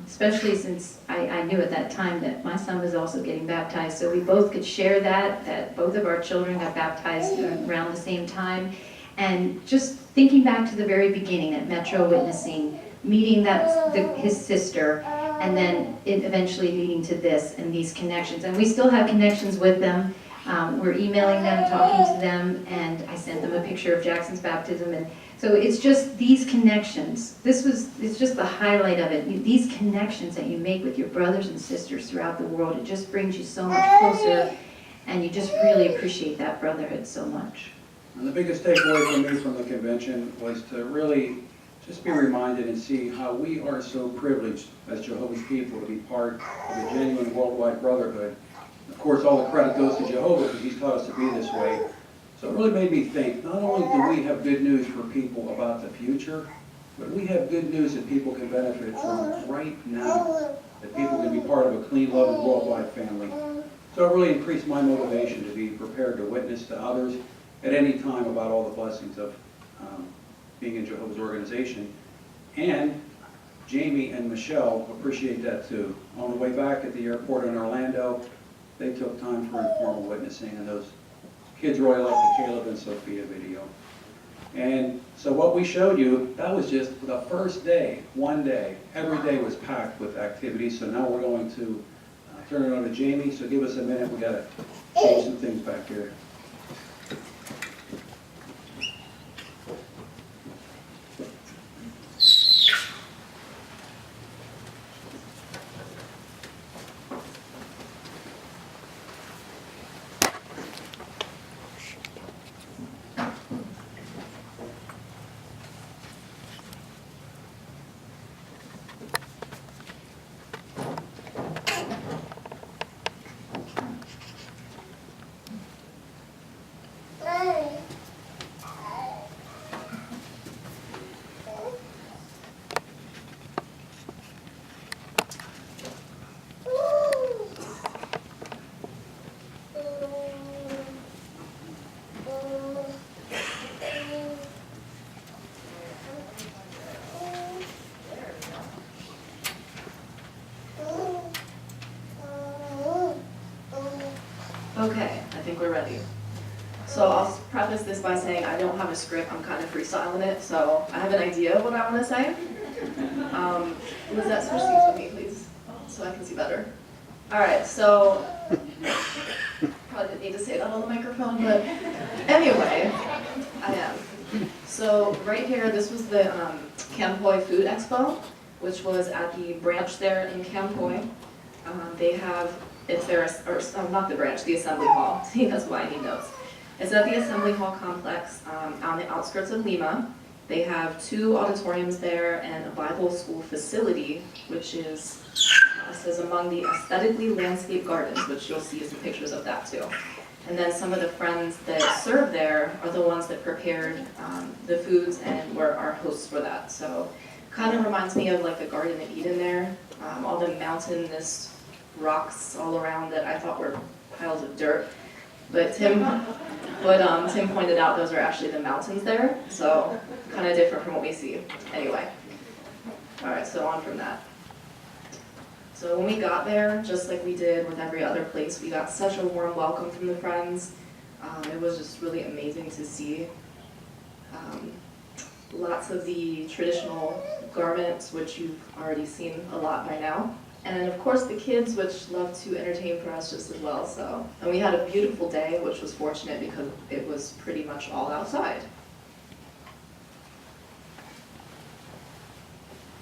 S4: especially since I knew at that time that my son was also getting baptized, so we both could share that both of our children got baptized around the same time. And just thinking back to the very beginning at Metro Witnessing, meeting his sister, and then it eventually leading to this and these connections. And we still have connections with them. We're emailing them, talking to them, and I sent them a picture of Jackson's baptism. And so it's just these connections. It's just the highlight of it. These connections that you make with your brothers and sisters throughout the world, it just brings you so much closer, and you just really appreciate that brotherhood so much.
S1: And the biggest takeaway for me from the convention was to really just be reminded and see how we are so privileged as Jehovah's people to be part of a genuine worldwide brotherhood. Of course, all the credit goes to Jehovah because he's taught us to be this way. So it really made me think, not only do we have good news for people about the future, but we have good news that people can benefit from right now, that people can be part of a clean, loving, worldwide family. So it really increased my motivation to be prepared to witness to others at any time about all the blessings of being in Jehovah's organization. And Jamie and Michelle appreciate that too. On the way back at the airport in Orlando, they took time for informal witnessing, and those kids really liked the Caleb and Sophia video. And so what we showed you, that was just the first day, one day. Every day was packed with activities, so now we're going to turn it over to Jamie, so give us a minute, we gotta change some things back here.
S6: Okay, I think we're ready. So I'll preface this by saying I don't have a script, I'm kind of freestyling it, so I have an idea of what I want to say. Lizette, switch seats with me, please, so I can see better. All right, so, probably didn't need to say that on the microphone, but anyway, I am. So right here, this was the Campoy Food Expo, which was at the branch there in Campoy. They have, it's their, or not the branch, the assembly hall. See, that's why I need notes. It's at the assembly hall complex on the outskirts of Lima. They have 2 auditoriums there and a Bible school facility, which is, says among the aesthetically landscaped gardens, which you'll see some pictures of that too. And then some of the friends that serve there are the ones that prepared the foods and were our hosts for that. So kind of reminds me of like the Garden of Eden there. All the mountainous rocks all around that I thought were piles of dirt. But Tim pointed out those are actually the mountains there, so kind of different from what we see. Anyway, all right, so on from that. So when we got there, just like we did with every other place, we got such a warm welcome from the friends. It was just really amazing to see. Lots of the traditional garments, which you've already seen a lot by now. And of course the kids, which love to entertain for us just as well. So, and we had a beautiful day, which was fortunate because it was pretty much all outside.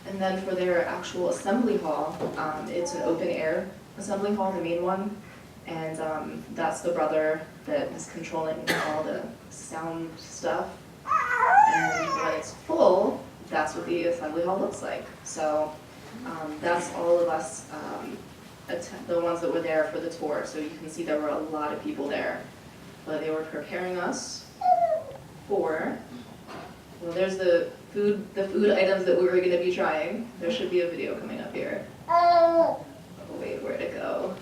S6: And then for their actual assembly hall, it's an open air assembly hall, the main one. And that's the brother that is controlling all the sound stuff. And when it's full, that's what the assembly hall looks like. So that's all of us, the ones that were there for the tour. So you can see there were a lot of people there. But they were preparing us for, well, there's the food items that we were going to be trying. There should be a video coming up here. Oh wait, where'd it go?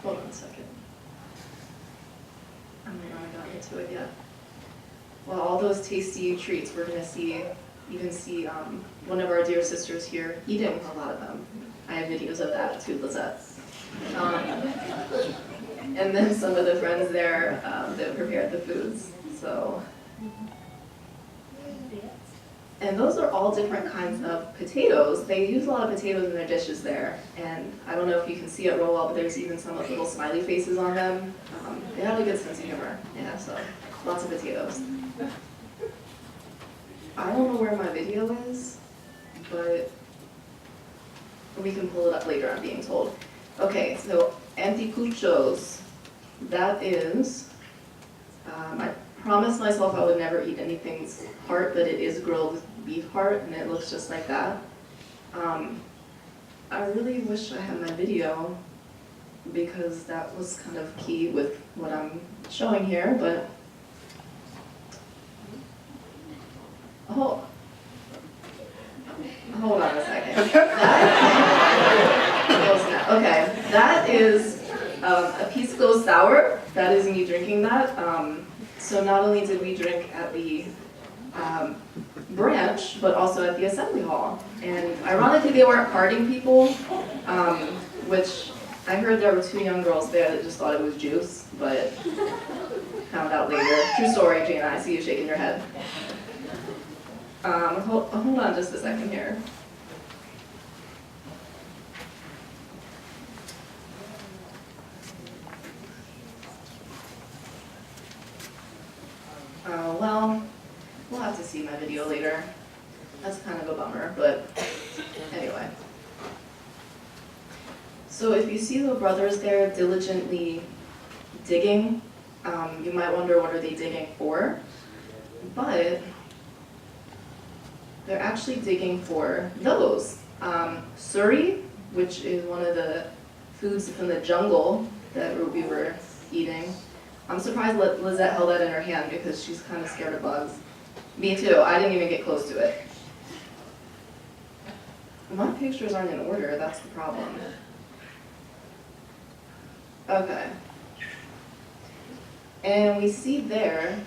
S6: Hold on a second. I might not have gotten into it yet. Well, all those tasty treats, we're gonna even see one of our dear sisters here eating a lot of them. I have videos of that too, Lizette. And then some of the friends there that prepared the foods, so. And those are all different kinds of potatoes. They use a lot of potatoes in their dishes there. And I don't know if you can see it real well, but there's even some with little smiley faces on them. They have a good sense of humor, yeah, so lots of potatoes. I don't know where my video is, but we can pull it up later, I'm being told. Okay, so anticuchos, that is, I promised myself I would never eat anything's heart, but it is grilled beef heart, and it looks just like that. I really wish I had my video, because that was kind of key with what I'm showing here, but hold on a second. Okay, that is a pisco sour. That is me drinking that. So not only did we drink at the branch, but also at the assembly hall. And ironically, they weren't partying people, which I heard there were 2 young girls there that just thought it was juice, but found out later. True story, Jana, I see you shaking your head. Hold on just a second here. Well, we'll have to see my video later. That's kind of a bummer, but anyway. So if you see the brothers there diligently digging, you might wonder what are they digging for, but they're actually digging for those. Suri, which is one of the foods from the jungle that we were eating. I'm surprised Lizette held that in her hand because she's kind of scared of bugs. Me too, I didn't even get close to it. My pictures aren't in order, that's the problem. Okay. And we see there,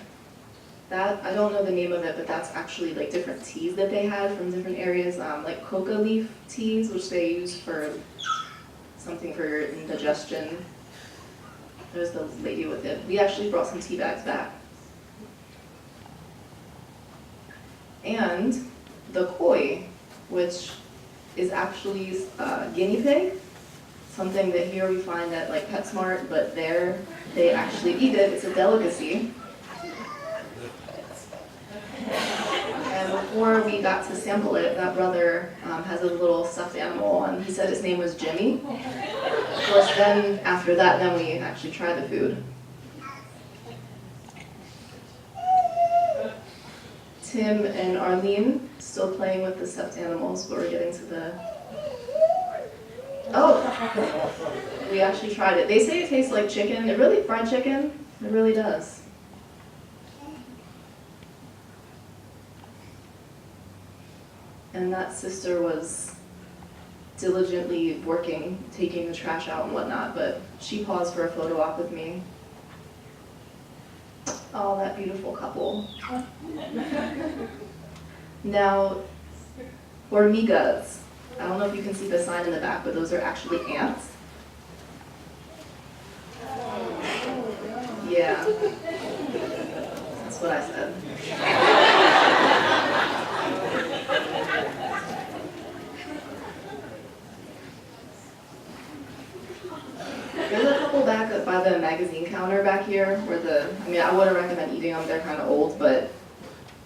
S6: that, I don't know the name of it, but that's actually like different teas that they had from different areas, like coca leaf teas, which they use for something for your indigestion. There's the lady with it. We actually brought some tea bags back. And the koi, which is actually guinea pig, something that here we find at like PetSmart, but there they actually eat it. It's a delicacy. And before we got to sample it, that brother has a little stuffed animal, and he said his name was Jimmy. Of course, then after that, then we actually tried the food. Tim and Arlene still playing with the stuffed animals, but we're getting to the... Oh! We actually tried it. They say it tastes like chicken. It really, fried chicken, it really does. And that sister was diligently working, taking the trash out and whatnot, but she paused for a photo op with me. Oh, that beautiful couple. Now, hormigas. I don't know if you can see the sign in the back, but those are actually ants. Yeah. That's what I said. There's a couple back by the magazine counter back here where I wouldn't recommend eating them, they're kind of old, but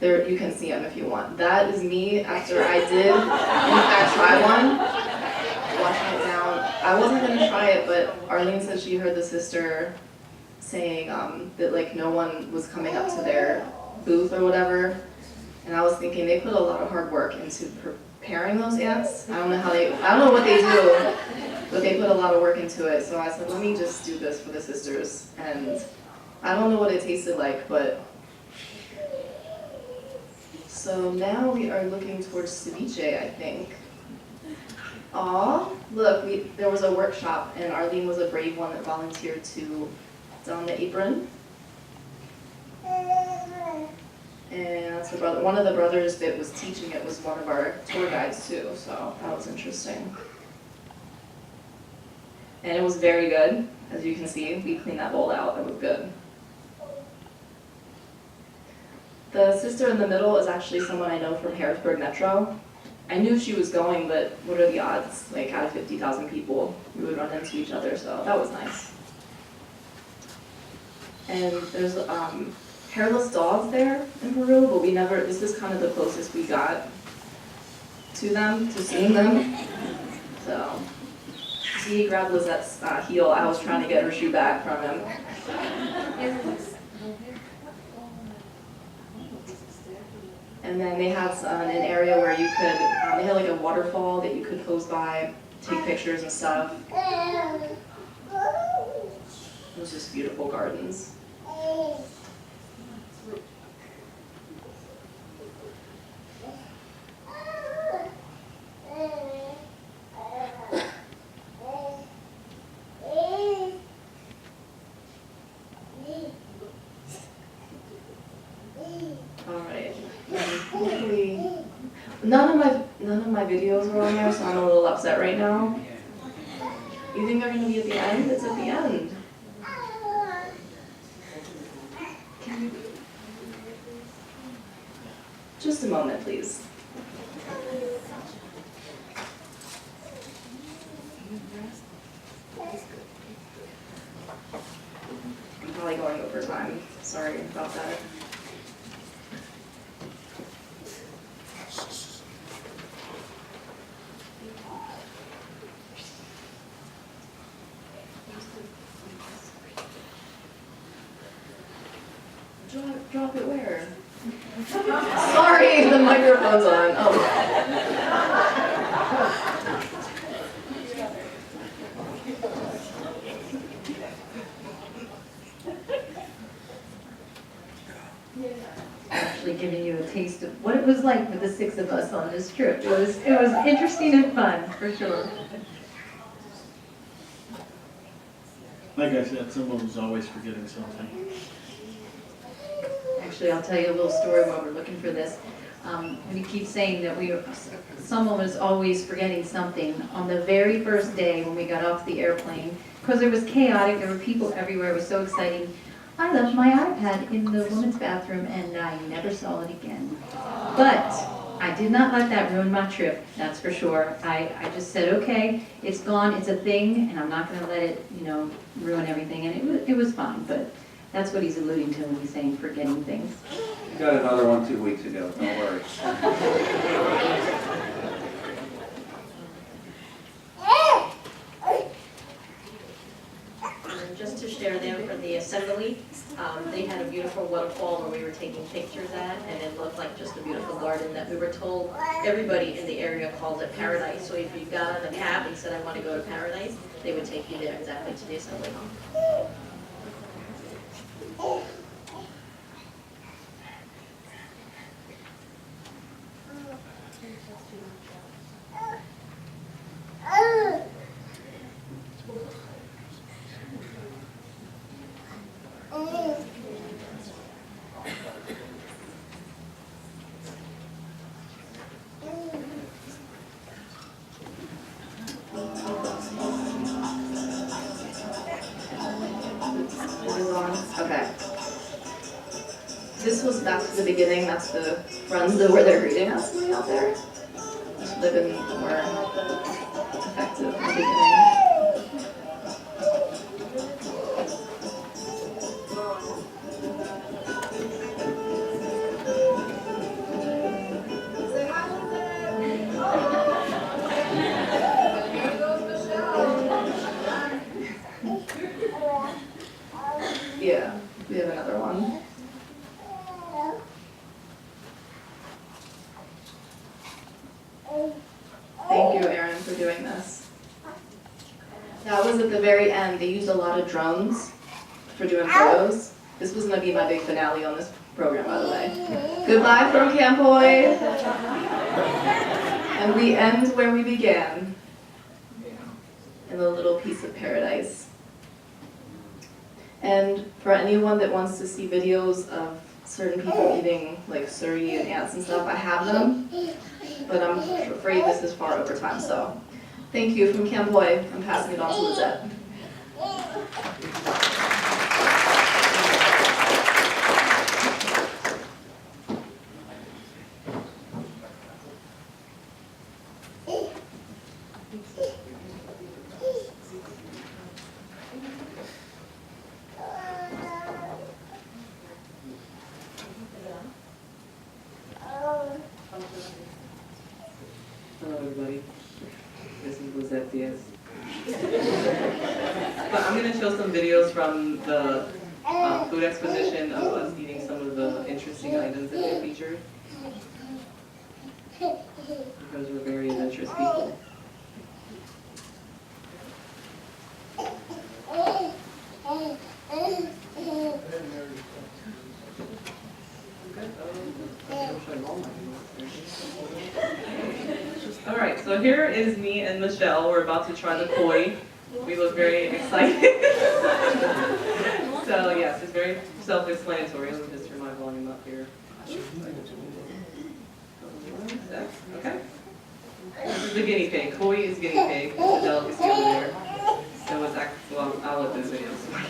S6: you can see them if you want. That is me after I did, in fact, try one. Washing it down. I wasn't going to try it, but Arlene said she heard the sister saying that like no one was coming up to their booth or whatever. And I was thinking they put a lot of hard work into preparing those ants. I don't know what they do, but they put a lot of work into it. So I said, let me just do this for the sisters. And I don't know what it tasted like, but. So now we are looking towards ceviche, I think. Aw, look, there was a workshop and Arlene was a brave one that volunteered to don the apron. And so one of the brothers that was teaching it was one of our tour guides too, so that was interesting. And it was very good, as you can see. We cleaned that bowl out, it was good. The sister in the middle is actually someone I know from Harrisburg Metro. I knew she was going, but what are the odds? Like out of 50,000 people, we would run into each other, so that was nice. And there's hairless dogs there in Peru, but this is kind of the closest we got to them, to seeing them. So, he grabbed Lizette's heel. I was trying to get her shoe back from him. And then they had an area where you could, they had like a waterfall that you could pose by, take pictures and stuff. It was just beautiful gardens. Alright, hopefully, none of my videos are on there, so I'm a little upset right now. You think they're gonna be at the end? It's at the end. Just a moment, please. I'm probably going over time. Sorry about that. Drop it where? Sorry, the microphone's on. Oh.
S4: Actually giving you a taste of what it was like with the 6 of us on this trip. It was interesting and fun, for sure.
S2: Like I said, someone was always forgetting something.
S4: Actually, I'll tell you a little story while we're looking for this. When you keep saying that someone was always forgetting something, on the very first day when we got off the airplane, because it was chaotic, there were people everywhere, it was so exciting, I left my iPad in the women's bathroom and I never saw it again. But I did not let that ruin my trip, that's for sure. I just said, okay, it's gone, it's a thing, and I'm not going to let it, ruin everything. And it was fine, but that's what he's alluding to when he's saying forgetting things.
S1: You got another one 2 weeks ago, don't worry.
S7: Just to share them for the assembly, they had a beautiful waterfall where we were taking pictures at, and it looked like just a beautiful garden that we were told everybody in the area called it paradise. So if you got on a cab and said, I want to go to paradise, they would take you there exactly to the assembly hall.
S6: Okay. This was back to the beginning. That's the friends that were there greeting us way out there. This would have been more effective in the beginning. Yeah, we have another one. Thank you, Erin, for doing this. That was at the very end. They used a lot of drones for doing photos. This was going to be my big finale on this program, by the way. Goodbye from Camp Hoy. And we end where we began, in a little piece of paradise. And for anyone that wants to see videos of certain people eating like surrey and ants and stuff. I have them, but I'm afraid this is far over time. So thank you from Camp Boy. I'm passing it on to Lizette.
S8: Hello everybody, this is Lizette Diaz. But I'm going to show some videos from the food exposition of us eating some of the interesting items that they featured. Because we're very adventurous people. Alright, so here is me and Michelle. We're about to try the koi. We look very excited. So yes, it's very self-explanatory. Let me just turn my volume up here. Okay. This is the guinea pig. Koi is guinea pig. It's a delicacy over there. So it's actually, well, I'll let this video explain.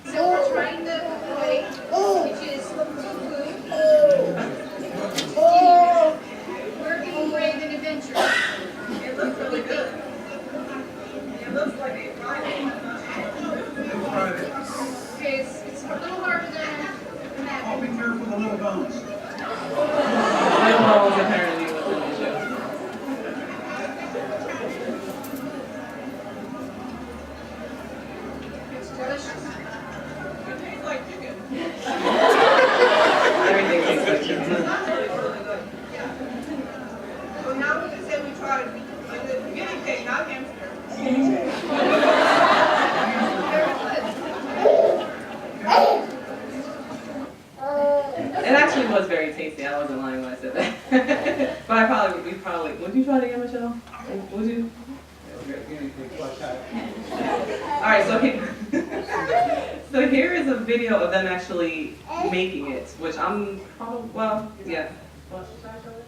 S3: So we're trying the koi, which is fufu. We're being brave and adventurous. It looks really good. It looks like they fried it. Okay, it's a little harder than that.
S1: Oh, be careful of the little bones.
S8: Little bones apparently was an issue.
S3: It's delicious. It tastes like chicken.
S8: Everything tastes like chicken.
S3: So now we can say we tried the guinea pig, not hamster.
S8: It actually was very tasty. I wasn't lying when I said that. But we probably, would you try it again, Michelle? Would you? Alright, so here is a video of them actually making it, which I'm probably, well, yeah. Well, should I show it?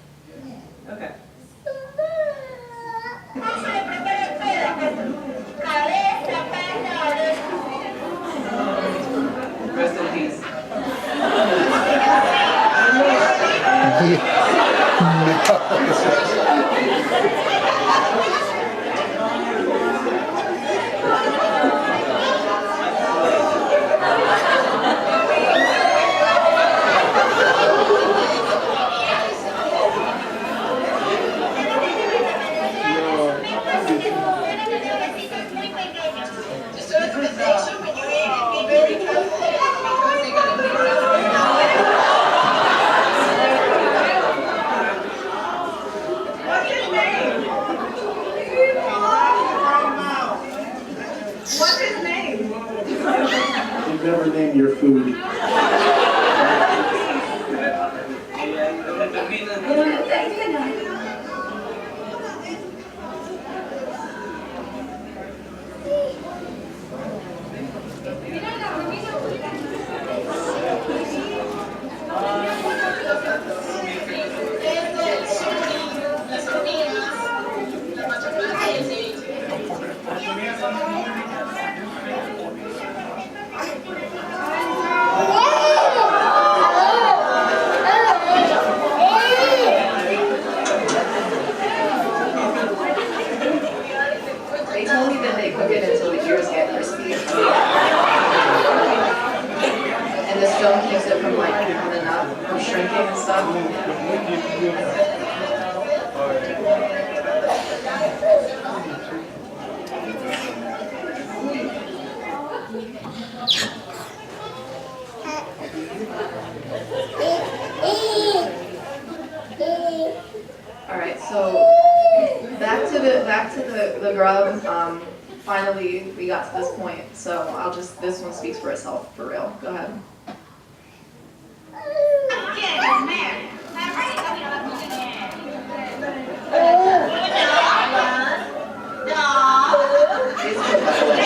S8: Okay. Rest in peace.
S3: What's his name?
S2: You never name your food.
S6: They told me that they cook it until the ears get crispy. And the stone keeps it from like coming up, from shrinking and stuff. Alright, so back to the grub. Finally, we got to this point, so this one speaks for itself, for real. Go ahead. It's good, by the way.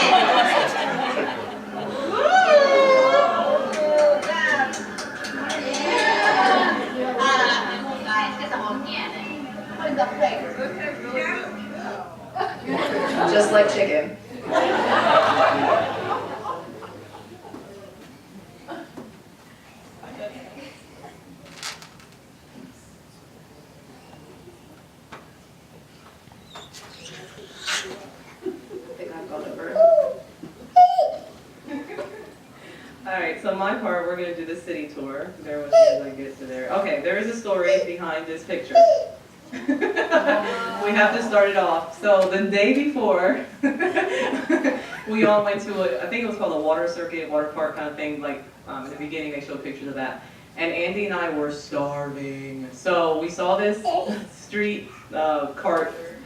S8: right, so my part, we're gonna do the city tour. Bear with me as I get to there. Okay, there is a story behind this picture. We have to start it off. So the day before, we all went to I think it was called a water circuit, water park kind of thing. Like in the beginning, they showed pictures of that. And Andy and I were starving. So we saw this street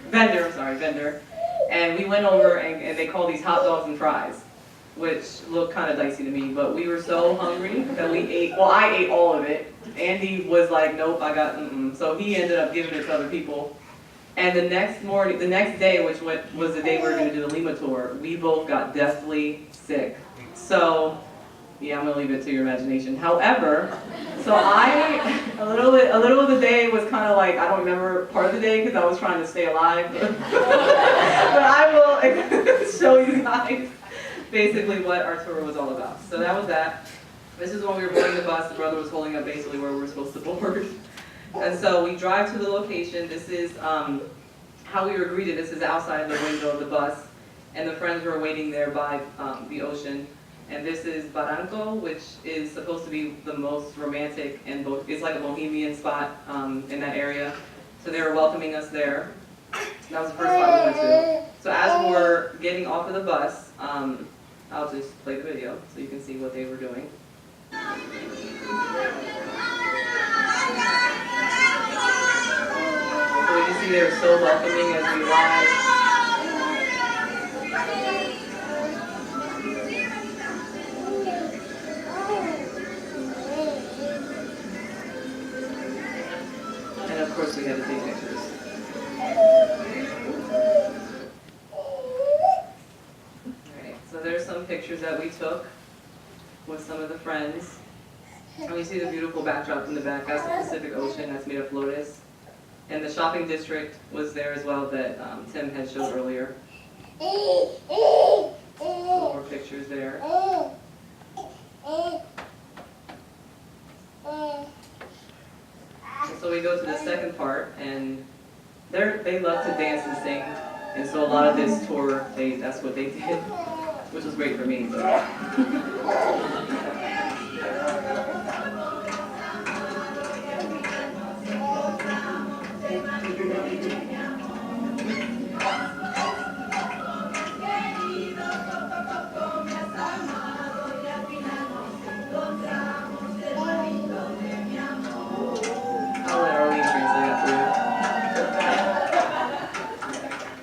S8: vendor, and we went over and they call these hot dogs and fries, which looked kind of dicey to me, but we were so hungry that we ate, well, I ate all of it. Andy was like, nope, I got, so he ended up giving it to other people. And the next day, which was the day we were going to do the Lima tour, we both got deathly sick. So, yeah, I'm going to leave it to your imagination. However, so a little of the day was kind of like, I don't remember part of the day because I was trying to stay alive. But I will show you guys basically what our tour was all about. So that was that. This is when we were boarding the bus. The brother was holding up basically where we were supposed to board. And so we drive to the location. This is how we were greeted. This is outside the window of the bus. And the friends were waiting there by the ocean. And this is Barranco, which is supposed to be the most romantic and it's like a bohemian spot in that area. So they were welcoming us there. That was the first spot we went to. So as we're getting off of the bus, I'll just play the video so you can see what they were doing. So you can see they were so welcoming as we arrived. And of course we had to take pictures. Alright, so there's some pictures that we took with some of the friends. And we see the beautiful backdrop in the back. That's the Pacific Ocean that's made of lotus. And the shopping district was there as well that Tim had showed earlier. More pictures there. And so we go to the second part, and they love to dance and sing. And so a lot of this tour, that's what they did, which was great for me.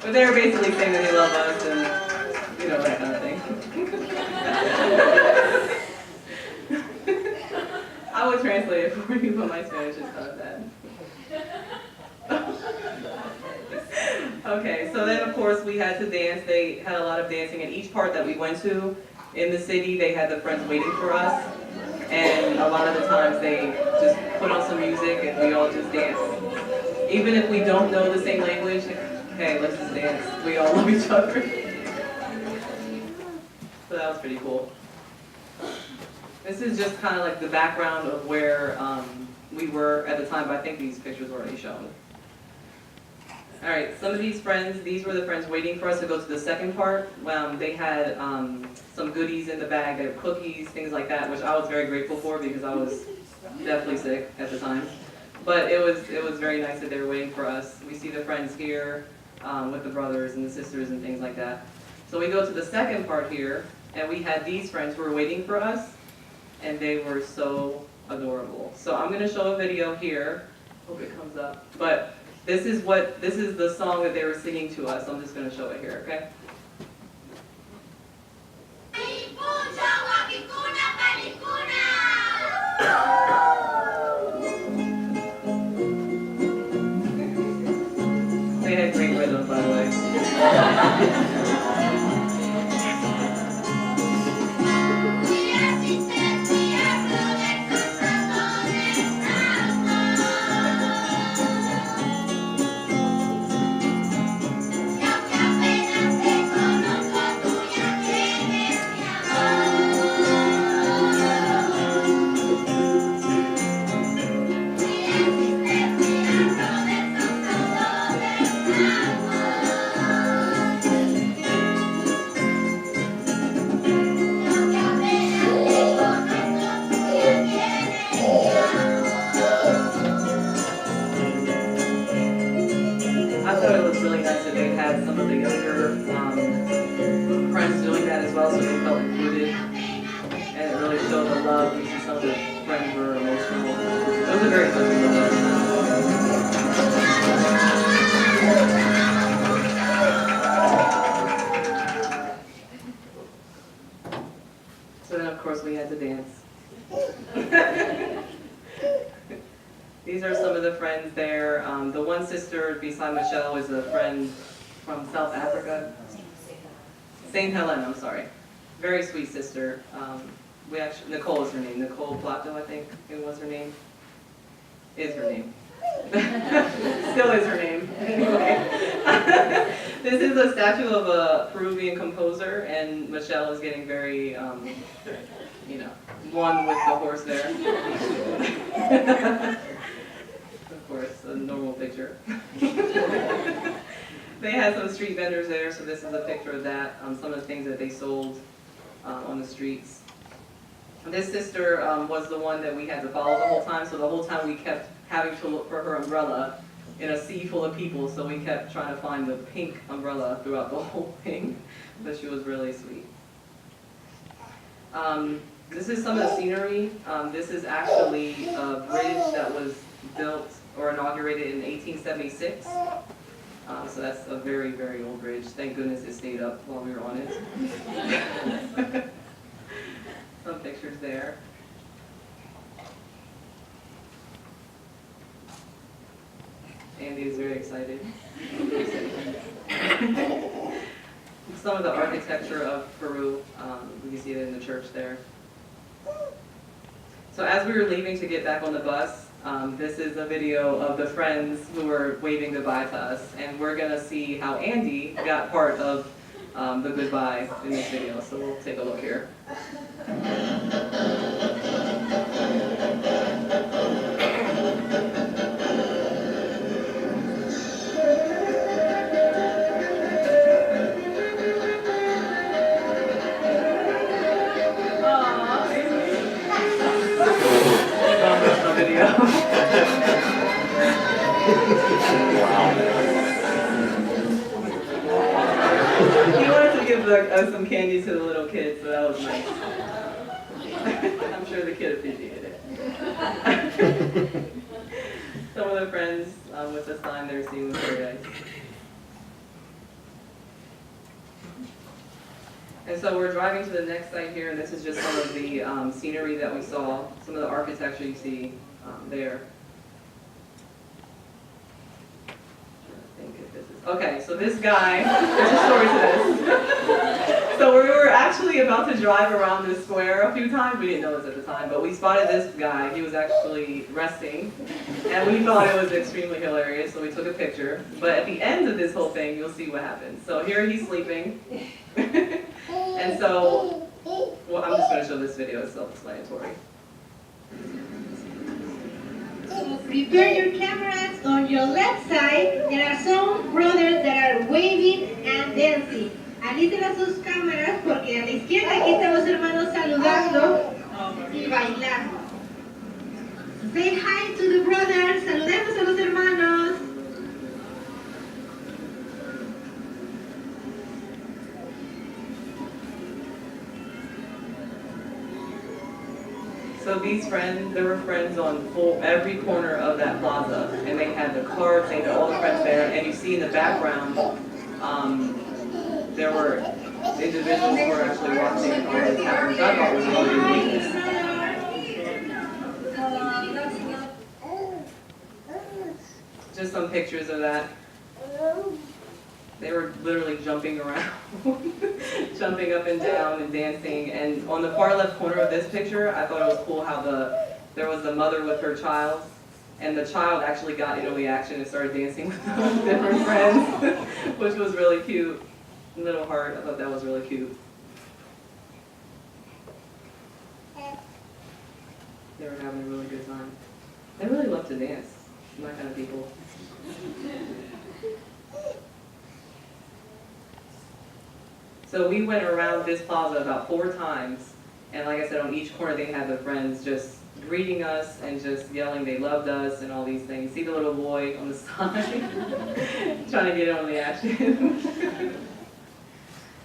S8: But they were basically saying that they love us and, you know, that kind of thing. I would translate it for you, but my Spanish is kind of bad. Okay, so then of course we had to dance. They had a lot of dancing at each part that we went to in the city. They had the friends waiting for us. And a lot of the times they just put on some music and we all just dance. Even if we don't know the same language, hey, let's just dance. We all love each other. So that was pretty cool. This is just kind of like the background of where we were at the time, but I think these pictures were already shown. All right, some of these friends, these were the friends waiting for us to go to the second part. They had some goodies in the bag, they had cookies, things like that, which I was very grateful for because I was definitely sick at the time. But it was very nice that they were waiting for us. We see the friends here with the brothers and the sisters and things like that. So we go to the second part here, and we had these friends who were waiting for us, and they were so adorable. So I'm going to show a video here. Hope it comes up. But this is the song that they were singing to us. I'm just going to show it here, okay? They had great rhythm, by the way. hotel, so they felt included. And it really showed the love. You see some of the friends were emotional. It was a very touching moment. So then, of course, we had to dance. These are some of the friends there. The one sister beside Michelle is a friend from South Africa. St. Helena, I'm sorry. Very sweet sister. Nicole is her name. Nicole Plato, I think it was her name. Is her name. Still is her name. Anyway. This is a statue of a Peruvian composer, and Michelle is getting very, one with the horse there. Of course, a normal picture. They had some street vendors there, so this is a picture of that. Some of the things that they sold on the streets. This sister was the one that we had to follow the whole time, so the whole time we kept having to look for her umbrella in a sea full of people, so we kept trying to find the pink umbrella throughout the whole thing, but she was really sweet. This is some of the scenery. This is actually a bridge that was built or inaugurated in 1876. So that's a very, very old bridge. Thank goodness it stayed up while we were on it. Some pictures there. Andy is very excited. Some of the architecture of Peru, you can see it in the church there. So as we were leaving to get back on the bus, this is a video of the friends who were waving goodbye to us, and we're going to see how Andy got part of the goodbye in this video, so we'll take a look here. He wanted to give some candy to the little kids, so that was nice. I'm sure the kid appreciated it. Some of the friends with the sign they're seeing with Paradise. And so we're driving to the next site here, and this is just some of the scenery that we saw, some of the architecture you see there. Okay, so this guy, there's a story to this. So we were actually about to drive around this square a few times. We didn't know this at the time, but we spotted this guy. He was actually resting, and we thought it was extremely hilarious, so we took a picture. But at the end of this whole thing, you'll see what happens. So here he's sleeping. And so, well, I'm just going to show this video. It's self-explanatory.
S9: Prepare your cameras. On your left side, there are some brothers that are waving and dancing. Alisten a sus cámaras porque a la izquierda aquí están los hermanos saludando y bailando. Say hi to the brothers. Saludemos a los hermanos.
S8: So these friends, there were friends on every corner of that plaza, and they had the cards, they had all the friends there, and you see in the background, there were individuals who were actually watching all this happen, which I thought was really neat. Just some pictures of that. They were literally jumping around, jumping up and down and dancing. And on the far left corner of this picture, I thought it was cool how there was the mother with her child, and the child actually got into the action and started dancing with different friends, which was really cute. Little heart, I thought that was really cute. They were having a really good time. They really love to dance, my kind of people. So we went around this plaza about 4 times, and like I said, on each corner they had the friends just greeting us and just yelling they loved us and all these things. See the little boy on the side, trying to get in on the action.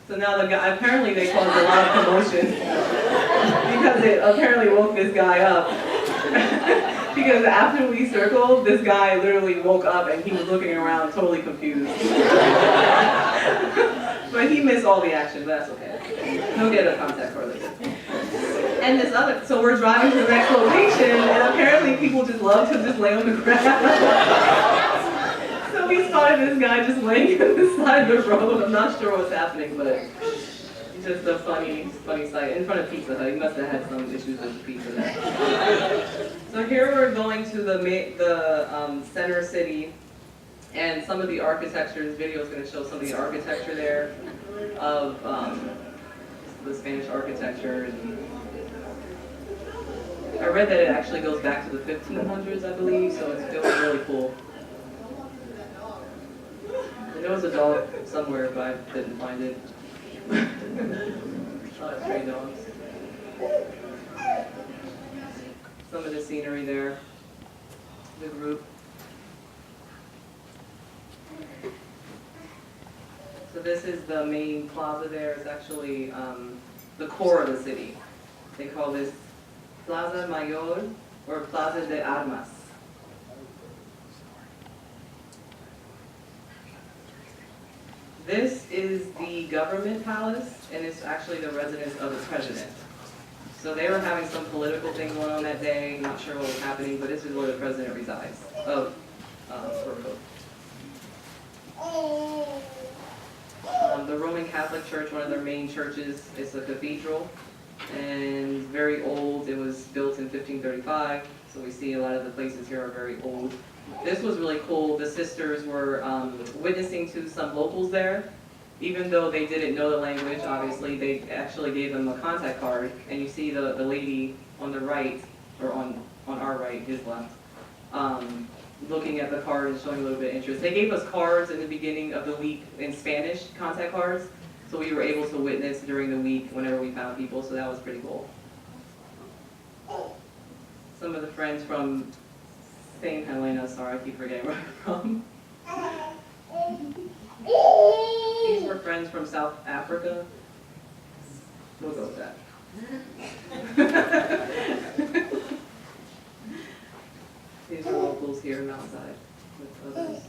S8: So now the guy, apparently they caused a lot of commotion because it apparently woke this guy up. Because after we circled, this guy literally woke up and he was looking around totally confused. But he missed all the action, but that's okay. He'll get a contact card later. And this other, so we're driving to the next location, and apparently people just love to just lay on the ground. So we spotted this guy just laying on the side of the road. I'm not sure what's happening, but just a funny sight in front of Pizza Hut. He must have had some issues with Pizza Hut. So here we're going to the center city, and some of the architecture. This video is going to show some of the architecture there of the Spanish architecture. And I read that it actually goes back to the 1500s, I believe, so it was really cool. There was a dog somewhere, but I didn't find it. Stray dogs. Some of the scenery there, the group. So this is the main plaza there. It's actually the core of the city. They call this Plaza Mayor or Plaza de Armas. This is the government palace, and it's actually the residence of the president. So they were having some political thing going on that day, not sure what was happening, but this is where the president resides, of Puerto. The Roman Catholic Church, one of their main churches, is a cathedral, and very old. It was built in 1535, so we see a lot of the places here are very old. This was really cool. The sisters were witnessing to some locals there. Even though they didn't know the language, obviously, they actually gave them a contact card. And you see the lady on the right, or on our right, his left, looking at the card and showing a little bit of interest. They gave us cards in the beginning of the week in Spanish, contact cards. So we were able to witness during the week whenever we found people, so that was pretty cool. Some of the friends from St. Helena, sorry, I keep forgetting where I'm from. These were friends from South Africa. We'll go with that. These are locals here in Mountainside with others.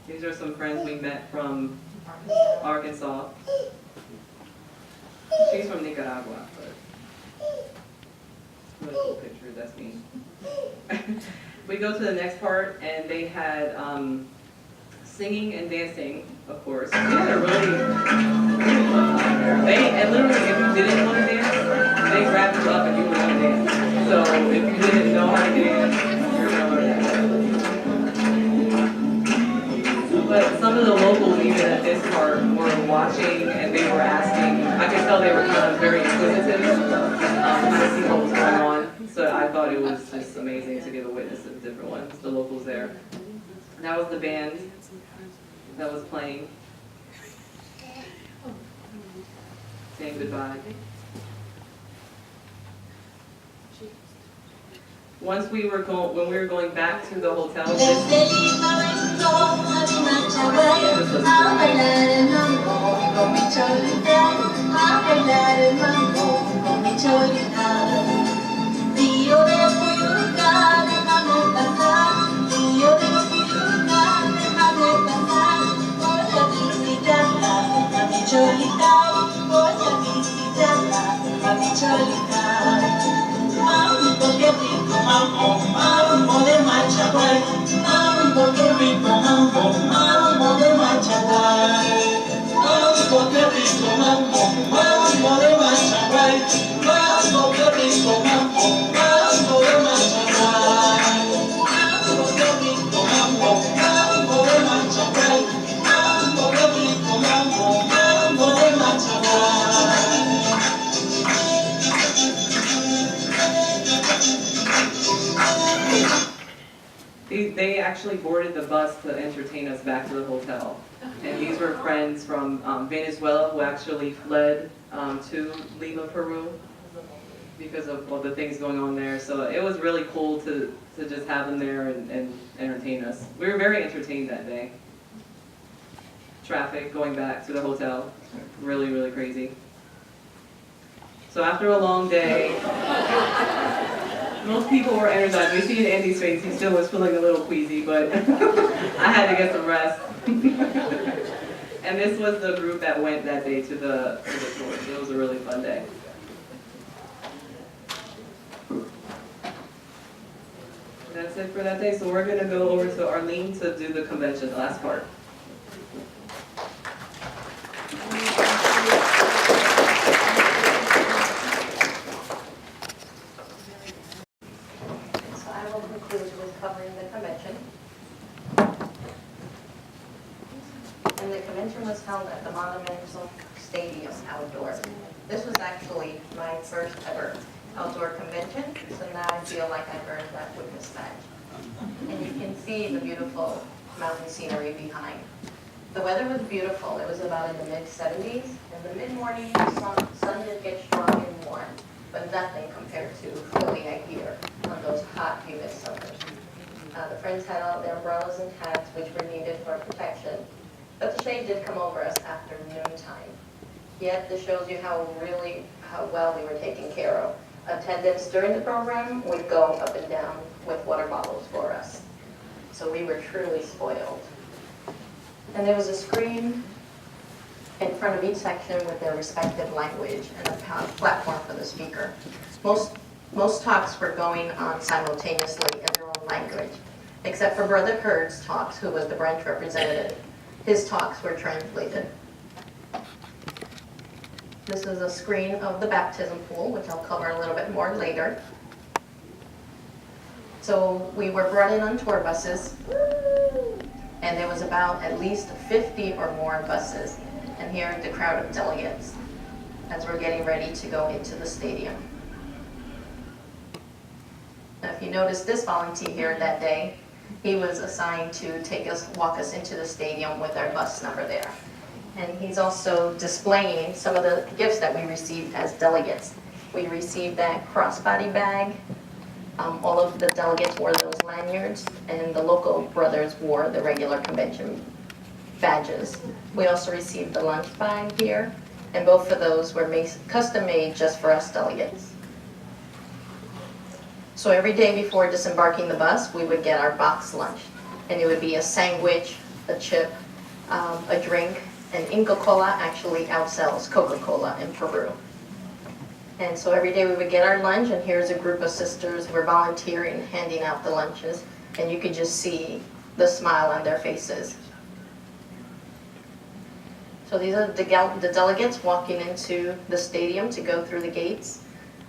S8: These are some friends we met from Arkansas. She's from Nicaragua, but really cool picture, that's me. We go to the next part, and they had singing and dancing, of course. They had a really fun time there. And literally, if you didn't want to dance, they grabbed you up and you were going to dance. So if you didn't know how to dance, you're going to learn that. But some of the locals, even at this part, were watching, and they were asking. I could tell they were kind of very inquisitive, kind of see what was going on. So I thought it was just amazing to get a witness of different ones, the locals there. That was the band that was playing, saying goodbye. Once we were when we were going back to the hotel, they actually boarded the bus to entertain us back to the hotel. And these were friends from Venezuela who actually fled to Lima, Peru because of all the things going on there. So it was really cool to just have them there and entertain us. We were very entertained that day. traffic going back to the hotel. Really, really crazy. So after a long day, most people were energized. We see in Andy's face, he still was feeling a little queasy, but I had to get some rest. And this was the group that went that day to the tour. So it was a really fun day. That's it for that day. So we're gonna go over to Arlene to do the convention, the last part.
S7: So I will conclude with covering the convention. And the convention was held at the Monumental Stadium outdoors. This was actually my first ever outdoor convention, so now I feel like I've earned that witness badge. And you can see the beautiful mountain scenery behind. The weather was beautiful. It was about in the mid-70s. In the mid-morning, the sun did get strong and warm, but nothing compared to feeling I hear on those hot, humid summers. The friends had all their umbrellas and hats, which were needed for protection, but the shade did come over us after noontime. Yet this shows you how well we were taken care of. Attendance during the program would go up and down with water bottles for us. So we were truly spoiled. And there was a screen in front of each section with their respective language and a platform for the speaker. Most talks were going on simultaneously in their own language, except for Brother Kurt's talks, who was the branch representative. His talks were translated. This is a screen of the baptism pool, which I'll cover a little bit more later. So we were brought in on tour buses, and there was about at least 50 or more buses. And here are the crowd of delegates as we're getting ready to go into the stadium. Now, if you notice this volunteer here that day, he was assigned to walk us into the stadium with our bus number there. And he's also displaying some of the gifts that we received as delegates. We received that crossbody bag. All of the delegates wore those lanyards, and the local brothers wore the regular convention badges. We also received the lunch bag here, and both of those were custom made just for us delegates. So every day before disembarking the bus, we would get our box lunch, and it would be a sandwich, a chip, a drink, and Inca Kola actually outsells Coca-Cola in Peru. And so every day we would get our lunch, and here's a group of sisters who were volunteering, handing out the lunches, and you could just see the smile on their faces. So these are the delegates walking into the stadium to go through the gates.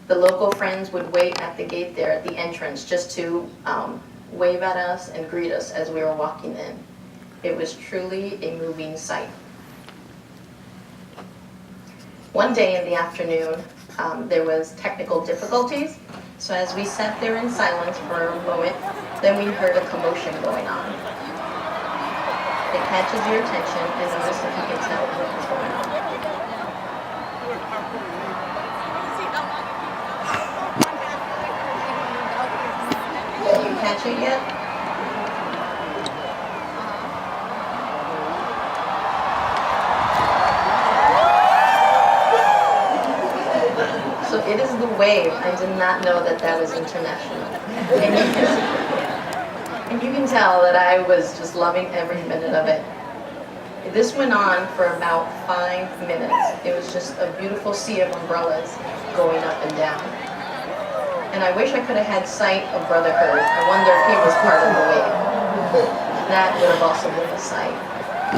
S7: The local friends would wait at the gate there at the entrance just to wave at us and greet us as we were walking in. It was truly a moving sight. One day in the afternoon, there was technical difficulties, so as we sat there in silence for a moment, then we heard a commotion going on. It catches your attention, and notice if you can tell what was going on. Did you catch it yet? So it is the wave. I did not know that that was international. And you can tell that I was just loving every minute of it. This went on for about 5 minutes. It was just a beautiful sea of umbrellas going up and down. And I wish I could have had sight of Brother Kurt. I wonder if he was part of the wave. That would have also been a sight.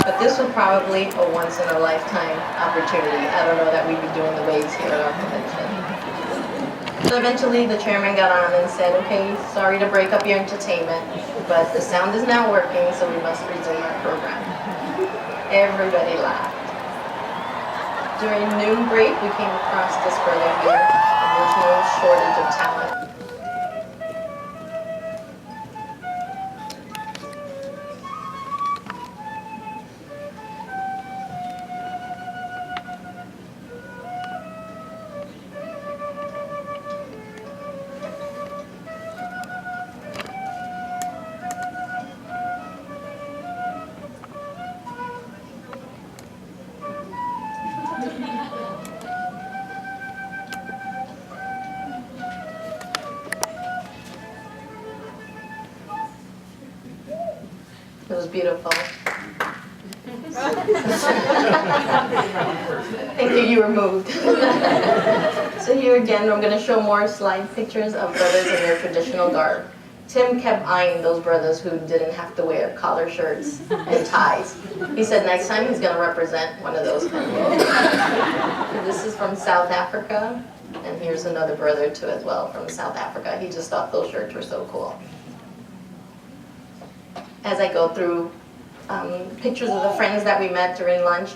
S7: But this was probably a once-in-a-lifetime opportunity. I don't know that we'd be doing the waves here at our convention. So eventually the chairman got on and said, okay, sorry to break up your entertainment, but the sound is now working, so we must resume our program. Everybody laughed. During noon break, we came across this brother here, and there's no shortage of talent.
S6: was beautiful. Thank you, you were moved. So here again, I'm going to show more slide pictures of brothers in their traditional garb. Tim kept eyeing those brothers who didn't have to wear collar shirts and ties. He said next time he's going to represent one of those people. This is from South Africa, and here's another brother too as well from South Africa. He just thought those shirts were so cool. As I go through pictures of the friends that we met during lunch,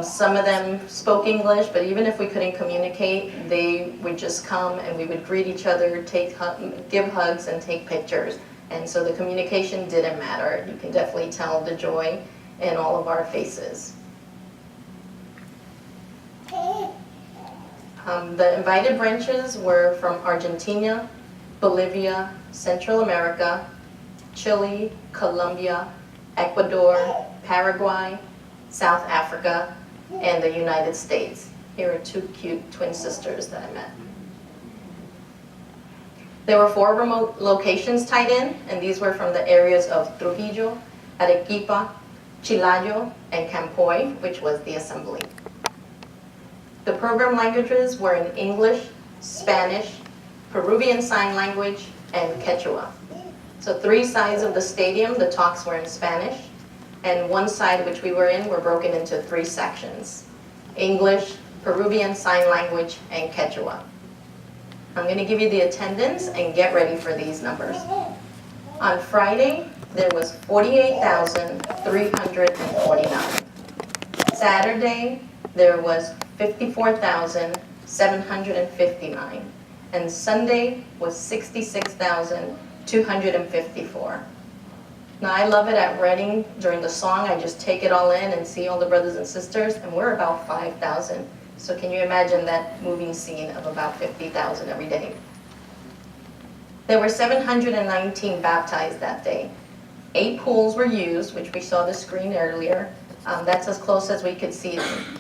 S6: some of them spoke English, but even if we couldn't communicate, they would just come and we would greet each other, give hugs and take pictures. And so the communication didn't matter. You can definitely tell the joy in all of our faces. The invited branches were from Argentina, Bolivia, Central America, Chile, Colombia, Ecuador, Paraguay, South Africa, and the United States. Here are two cute twin sisters that I met. There were 4 remote locations tied in, and these were from the areas of Trujillo, Arequipa, Chiclayo, and Campoy, which was the assembly. The program languages were in English, Spanish, Peruvian Sign Language, and Quechua. So 3 sides of the stadium, the talks were in Spanish, and one side which we were in were broken into 3 sections: English, Peruvian Sign Language, and Quechua. I'm going to give you the attendance and get ready for these numbers. On Friday, there was 48,349. Saturday, there was 54,759. And Sunday was 66,254. Now I love it at Reading. During the song, I just take it all in and see all the brothers and sisters, and we're about 5,000. So can you imagine that moving scene of about 50,000 every day? There were 719 baptized that day. 8 pools were used, which we saw the screen earlier. That's as close as we could see them.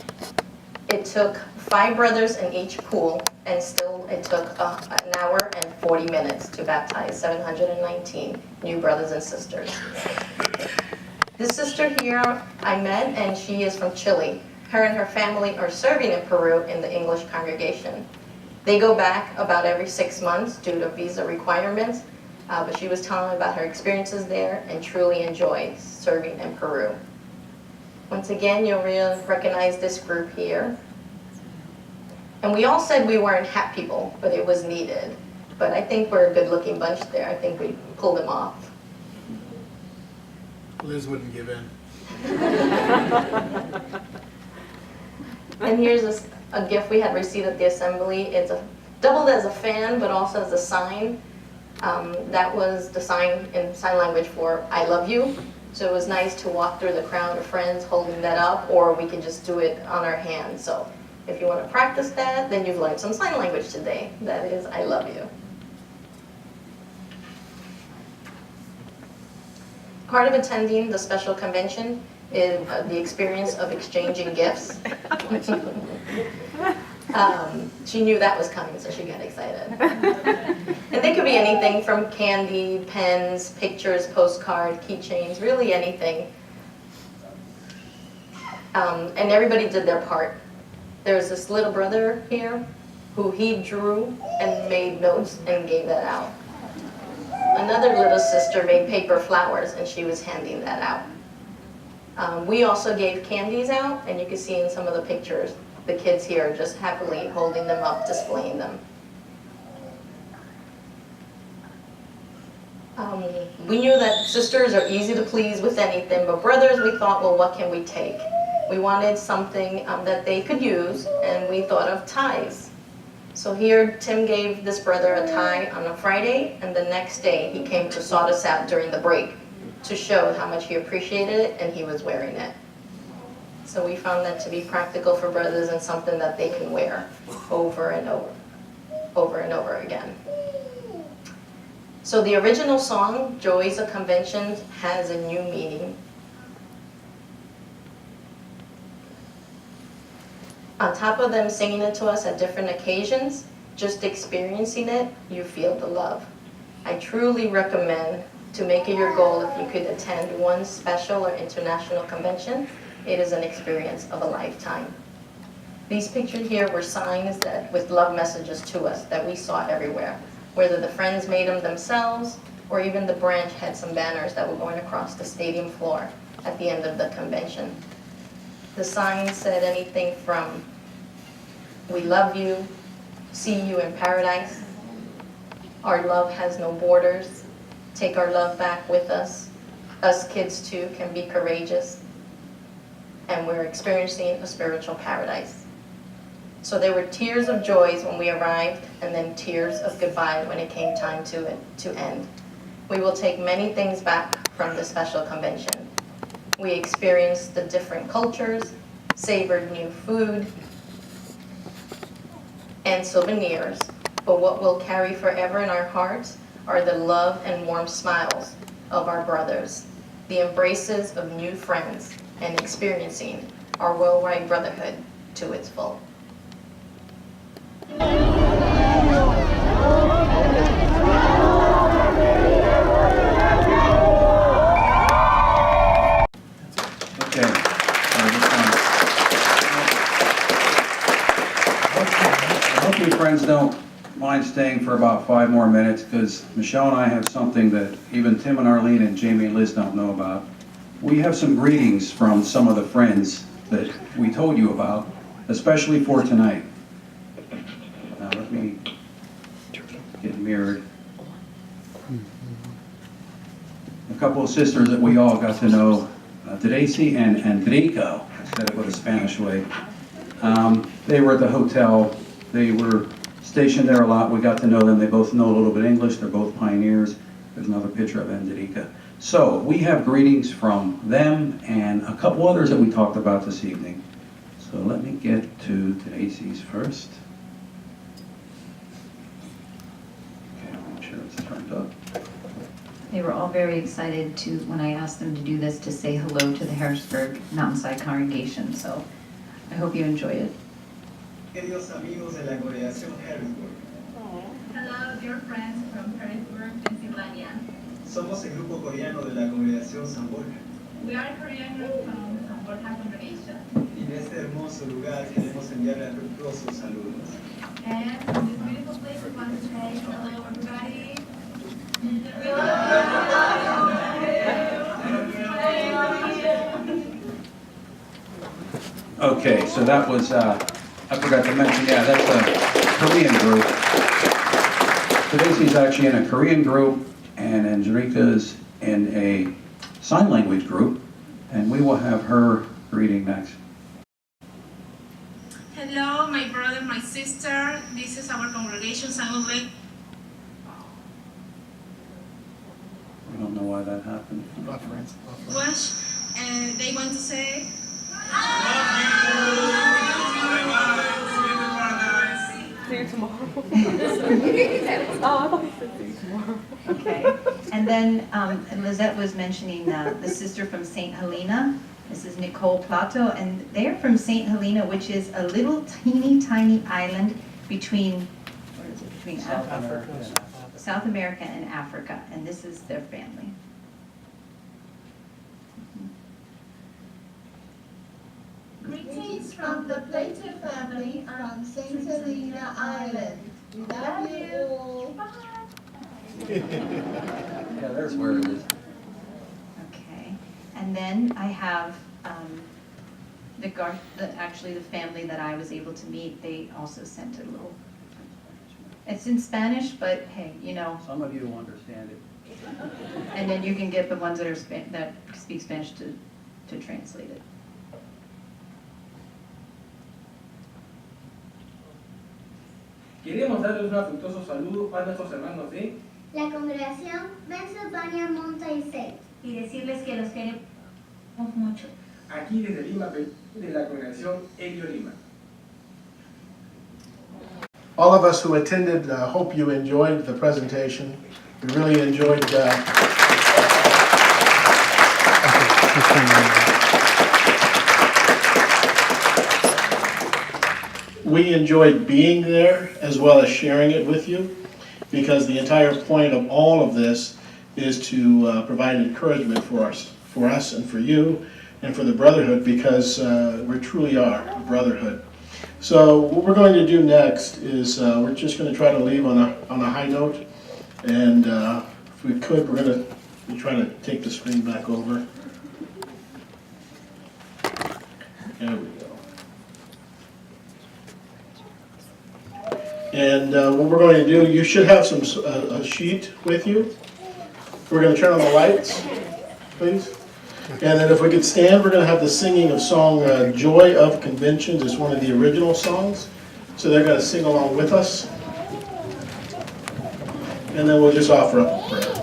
S6: It took 5 brothers in each pool, and still it took an hour and 40 minutes to baptize 719 new brothers and sisters. This sister here I met, and she is from Chile. Her and her family are serving in Peru in the English congregation. They go back about every 6 months due to visa requirements, but she was telling me about her experiences there and truly enjoys serving in Peru. Once again, you'll recognize this group here. And we all said we weren't hat people, but it was needed. But I think we're a good-looking bunch there. I think we pulled them off.
S2: Liz wouldn't give in.
S6: And here's a gift we had received at the assembly. It's doubled as a fan, but also as a sign. That was the sign in sign language for I love you. So it was nice to walk through the crowd of friends holding that up, or we could just do it on our hands. So if you want to practice that, then you've learned some sign language today. That is, I love you. Part of attending the special convention is the experience of exchanging gifts. She knew that was coming, so she got excited. And they could be anything from candy, pens, pictures, postcard, keychains, really anything. And everybody did their part. There's this little brother here who he drew and made notes and gave that out. Another little sister made paper flowers, and she was handing that out. We also gave candies out, and you can see in some of the pictures, the kids here are just happily holding them up, displaying them. We knew that sisters are easy to please with anything, but brothers, we thought, well, what can we take? We wanted something that they could use, and we thought of ties. So here, Tim gave this brother a tie on a Friday, and the next day he came to sort us out during the break to show how much he appreciated it, and he was wearing it. So we found that to be practical for brothers and something that they can wear over and over again. So the original song, Joys of Convention, has a new meaning. On top of them singing it to us at different occasions, just experiencing it, you feel the love. I truly recommend
S7: To make it your goal, if you could attend one special or international convention, it is an experience of a lifetime. These pictures here were signs that, with love messages to us that we saw everywhere, whether the friends made them themselves or even the branch had some banners that were going across the stadium floor at the end of the convention. The signs said anything from, "We love you," "See you in paradise," "Our love has no borders," "Take our love back with us," "Us kids too can be courageous," and "We're experiencing a spiritual paradise." So there were tears of joys when we arrived, and then tears of goodbye when it came time to end. We will take many things back from this special convention. We experienced the different cultures, savored new food, and souvenirs. But what we'll carry forever in our hearts are the love and warm smiles of our brothers, the embraces of new friends, and experiencing our worldwide brotherhood to its full.
S1: Okay. I hope you friends don't mind staying for about 5 more minutes, because Michelle and I have something that even Tim and Arlene and Jamie and Liz don't know about. We have some greetings from some of the friends that we told you about, especially for tonight. Now let me get mirrored. A couple of sisters that we all got to know, Tracy and Enrico, I said it with a Spanish way. They were at the hotel. They were stationed there a lot. We got to know them. They both know a little bit English. They're both pioneers. There's another picture of Enrica. So we have greetings from them and a couple others that we talked about this evening. So let me get to Tracy's first. Okay, I'll make sure it's turned up.
S4: They were all very excited to, when I asked them to do this, to say hello to the Harrisburg Mountainside congregation. So I hope you enjoy it.
S5: Queridos amigos de la congregación Harrisburg,
S3: Hello, dear friends from Harrisburg, Pennsylvania.
S5: somos el grupo coreano de la congregación San Borja
S3: We are Korean from San Borja congregation.
S5: y de este hermoso lugar queremos enviarle afectuosos saludos.
S3: And from this beautiful place, we want to say hello, everybody. We love you.
S1: Okay, so that was, I forgot to mention, yeah, that's a Korean group. Tracy's actually in a Korean group, and Enrica's in a sign language group, and we will have her reading next.
S10: Hello, my brother, my sister. This is our congregation, San Lake.
S1: We don't know why that happened.
S10: Wash, and they want to say,
S8: See you tomorrow. Oh, I thought you said see you tomorrow.
S4: Okay. And then Lizette was mentioning the sister from St. Helena. This is Nicole Plato, and they're from St. Helena, which is a little teeny tiny island between, where is it, between South America and Africa, and this is their family.
S3: Greetings from the Plato family from St. Helena Island. We love you all.
S1: Yeah, there's where it is.
S4: Okay. And then I have actually the family that I was able to meet. They also sent a little. It's in Spanish, but hey, you know.
S1: Some of you will understand it.
S4: And then you can get the ones that are that speak Spanish to translate it.
S11: Queremos darles un afectuoso saludo a nuestros hermanos de
S12: la congregación Pennsylvania Mountain State
S3: Y decirles que los queremos mucho.
S11: aquí desde Lima, de la congregación Elio Lima.
S2: All of us who attended hope you enjoyed the presentation. We really enjoyed we enjoyed being there as well as sharing it with you, because the entire point of all of this is to provide encouragement for us and for you and for the Brotherhood, because we truly are a brotherhood. So what we're going to do next is we're just going to try to leave on a high note, and if we could, we're going to try to take the screen back over. There we go. And what we're going to do, you should have a sheet with you. We're going to turn on the lights, please. And then if we could stand, we're going to have the singing of song Joy of Conventions. It's one of the original songs. So they're going to sing along with us. And then we'll just offer up a prayer.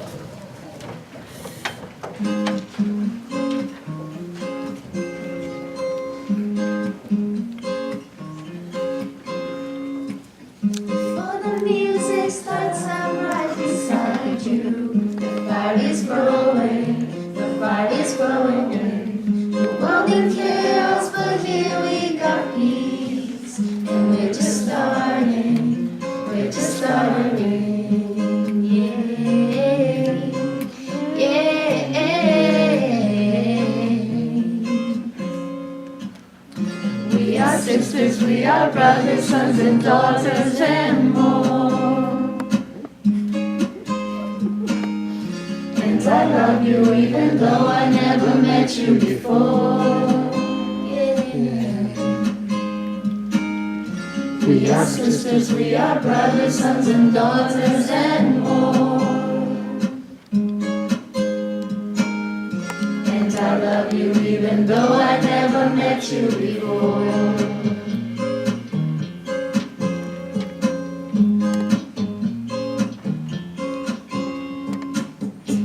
S3: Before the music starts, I'm right beside you. The fire is growing, the fire is growing in the world in chaos, but here we got peace, and we're just starting, We are sisters, we are brothers, sons and daughters, and more. And I love you even though I never met you before. We are sisters, we are brothers, sons and daughters, and more. And I love you even though I never met you before.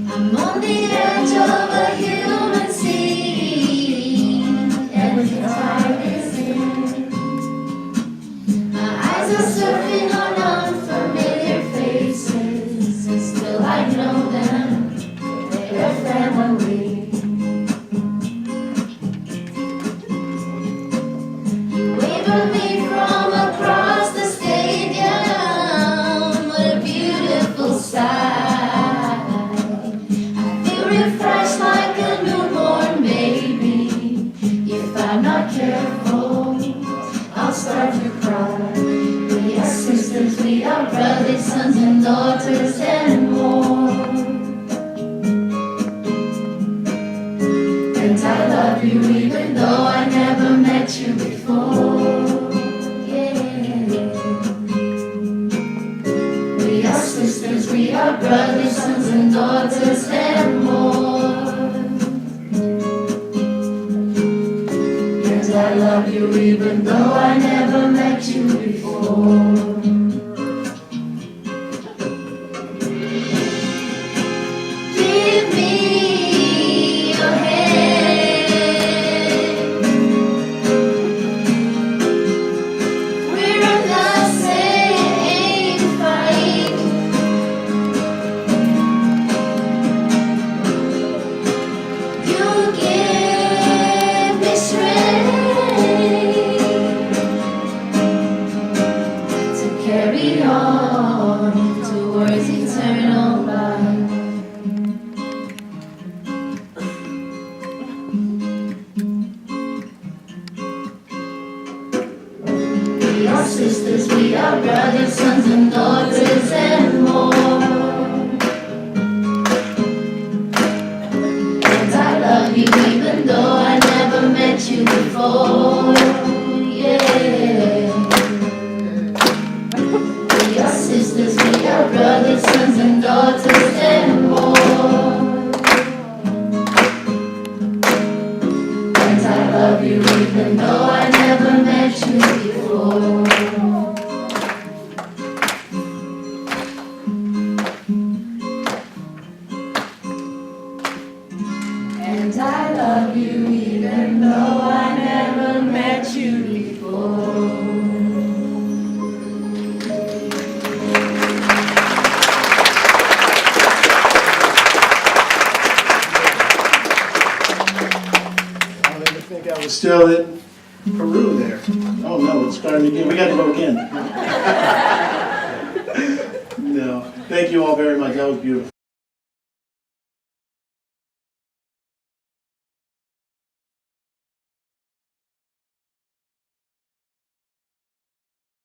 S3: I'm on the edge of a human sea, and the tide is in. My eyes are surfing on unfamiliar faces, and still I know them, they're family. You wave at me from across the stadium, what a beautiful sight. I feel refreshed like a newborn baby. If I'm not careful, I'll start to cry. We are sisters, we are brothers, sons and daughters, and more. And I love you even though I never met you before. We are sisters, we are brothers, sons and daughters, and more. And I love you even though I never met you before. Give me your hand. We're in the same fight. You give me strength to carry on towards eternal life. We are sisters, we are brothers, sons and daughters, and more. And I love you even though I never met you before. We are sisters, we are brothers, sons and daughters, and more. And I love you even though I never met you before. And I love you even though I never met you before.
S2: I didn't think I was still in Peru there. Oh no, it's starting again. We got to go again. No, thank you all very much. That was beautiful.